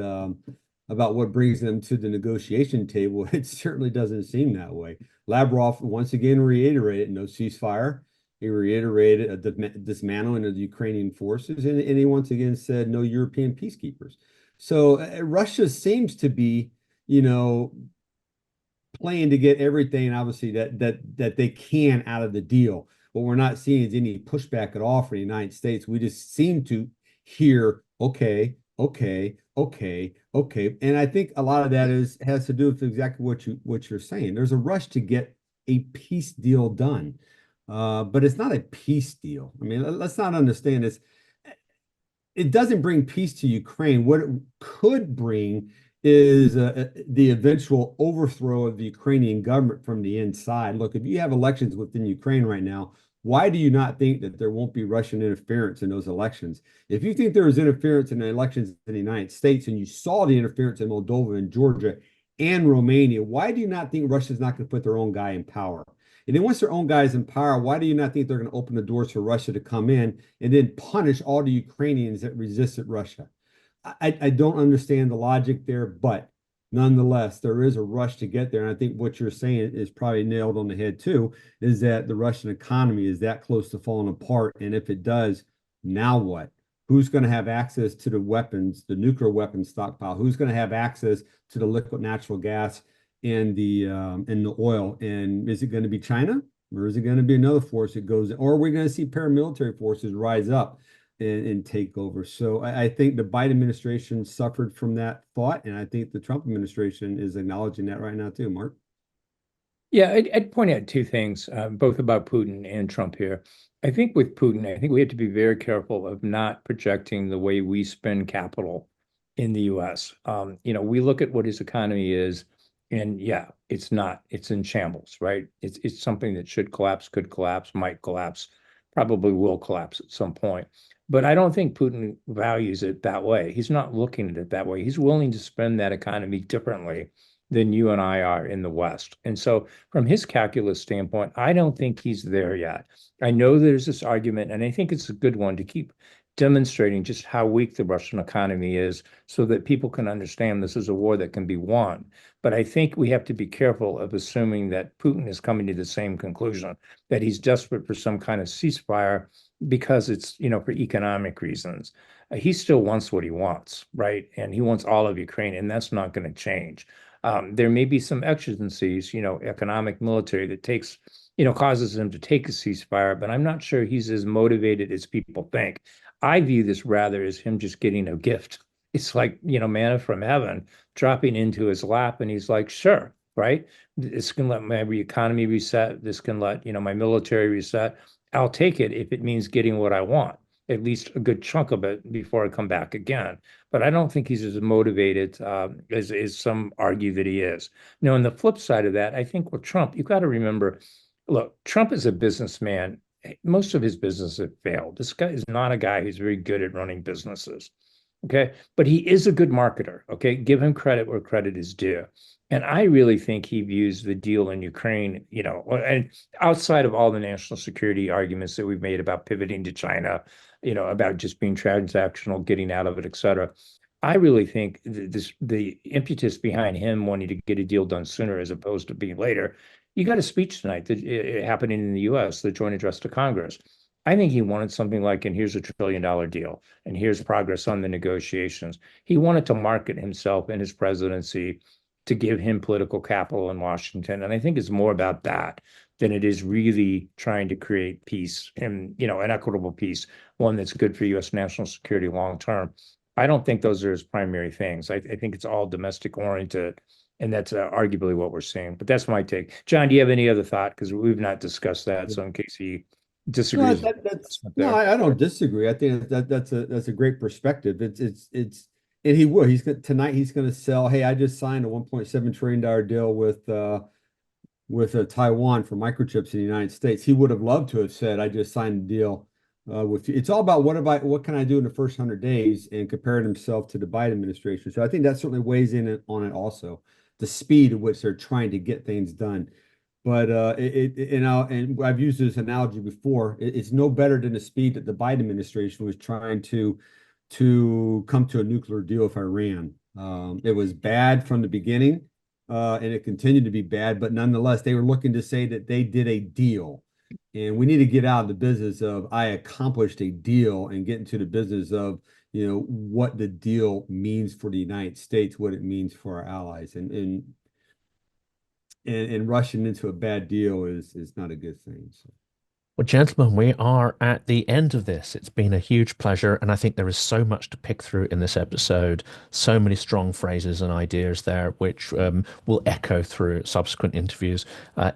what brings them to the negotiation table, it certainly doesn't seem that way. Lavrov once again reiterated no ceasefire. He reiterated a dismantling of the Ukrainian forces, and he once again said no European peacekeepers. So Russia seems to be, playing to get everything, obviously, that they can out of the deal. What we're not seeing is any pushback at all for the United States. We just seem to hear, okay, okay, okay, okay. And I think a lot of that has to do with exactly what you're saying. There's a rush to get a peace deal done. But it's not a peace deal. I mean, let's not understand this. it doesn't bring peace to Ukraine. What it could bring is the eventual overthrow of the Ukrainian government from the inside. Look, if you have elections within Ukraine right now, why do you not think that there won't be Russian interference in those elections? If you think there was interference in the elections in the United States and you saw the interference in Moldova and Georgia and Romania, why do you not think Russia's not going to put their own guy in power? And then once their own guys in power, why do you not think they're going to open the doors for Russia to come in and then punish all the Ukrainians that resisted Russia? I don't understand the logic there, but nonetheless, there is a rush to get there. And I think what you're saying is probably nailed on the head too, is that the Russian economy is that close to falling apart. And if it does, now what? Who's going to have access to the weapons, the nuclear weapons stockpile? Who's going to have access to the liquid natural gas and the oil? And is it going to be China, or is it going to be another force that goes, or are we going to see paramilitary forces rise up and take over? So I think the Biden administration suffered from that thought, and I think the Trump administration is acknowledging that right now too, Mark. Yeah, I'd point out two things, both about Putin and Trump here. I think with Putin, I think we have to be very careful of not projecting the way we spend capital in the US. We look at what his economy is, and yeah, it's in shambles, right? It's something that should collapse, could collapse, might collapse, probably will collapse at some point. But I don't think Putin values it that way. He's not looking at it that way. He's willing to spend that economy differently than you and I are in the West. And so from his calculus standpoint, I don't think he's there yet. I know there's this argument, and I think it's a good one, to keep demonstrating just how weak the Russian economy is so that people can understand this is a war that can be won. But I think we have to be careful of assuming that Putin is coming to the same conclusion, that he's desperate for some kind of ceasefire because it's, for economic reasons. He still wants what he wants, right? And he wants all of Ukraine, and that's not going to change. There may be some exigencies, economic, military, that causes him to take a ceasefire, but I'm not sure he's as motivated as people think. I view this rather as him just getting a gift. It's like, manna from heaven dropping into his lap, and he's like, sure, right? This can let my economy reset. This can let, my military reset. I'll take it if it means getting what I want, at least a good chunk of it before I come back again. But I don't think he's as motivated as some argue that he is. On the flip side of that, I think with Trump, you've got to remember, look, Trump is a businessman. Most of his businesses have failed. This guy is not a guy who's very good at running businesses. Okay. But he is a good marketer. Okay. Give him credit where credit is due. And I really think he views the deal in Ukraine, and outside of all the national security arguments that we've made about pivoting to China, about just being transactional, getting out of it, et cetera. I really think the impetus behind him wanting to get a deal done sooner as opposed to being later. You got a speech tonight that happening in the U.S., the joint address to Congress. I think he wanted something like, and here's $1 trillion deal, and here's progress on the negotiations. He wanted to market himself and his presidency to give him political capital in Washington. And I think it's more about that than it is really trying to create peace and, an equitable peace, one that's good for U.S. national security long term. I don't think those are his primary things. I think it's all domestic oriented, and that's arguably what we're seeing. But that's my take. John, do you have any other thought? Because we've not discussed that. So in case he disagrees. No, I don't disagree. I think that's a great perspective. And he will. Tonight he's going to sell. Hey, I just signed a $1.7 trillion deal with Taiwan for microchips in the United States. He would have loved to have said, I just signed a deal with you. It's all about what can I do in the first 100 days, and comparing himself to the Biden administration. So I think that certainly weighs in on it also, the speed at which they're trying to get things done. But and I've used this analogy before. It's no better than the speed that the Biden administration was trying to come to a nuclear deal with Iran. It was bad from the beginning, and it continued to be bad, but nonetheless, they were looking to say that they did a deal. And we need to get out of the business of I accomplished a deal and get into the business of, what the deal means for the United States, what it means for our allies. And rushing into a bad deal is not a good thing. So. Well, gentlemen, we are at the end of this. It's been a huge pleasure, and I think there is so much to pick through in this episode. So many strong phrases and ideas there, which will echo through subsequent interviews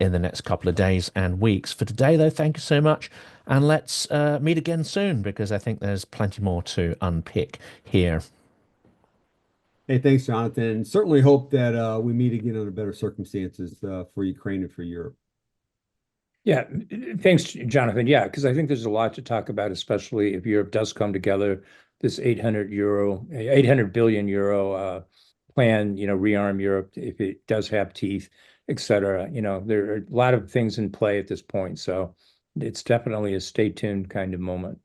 in the next couple of days and weeks. For today, though, thank you so much, And let's meet again soon because I think there's plenty more to unpick here. Hey, thanks, Jonathan. Certainly hope that we meet again under better circumstances for Ukraine and for Europe. Yeah, thanks, Jonathan. Yeah, because I think there's a lot to talk about, especially if Europe does come together. This 800 billion euro plan, rearm Europe if it does have teeth, et cetera. There are a lot of things in play at this point. So it's definitely a stay tuned kind of moment.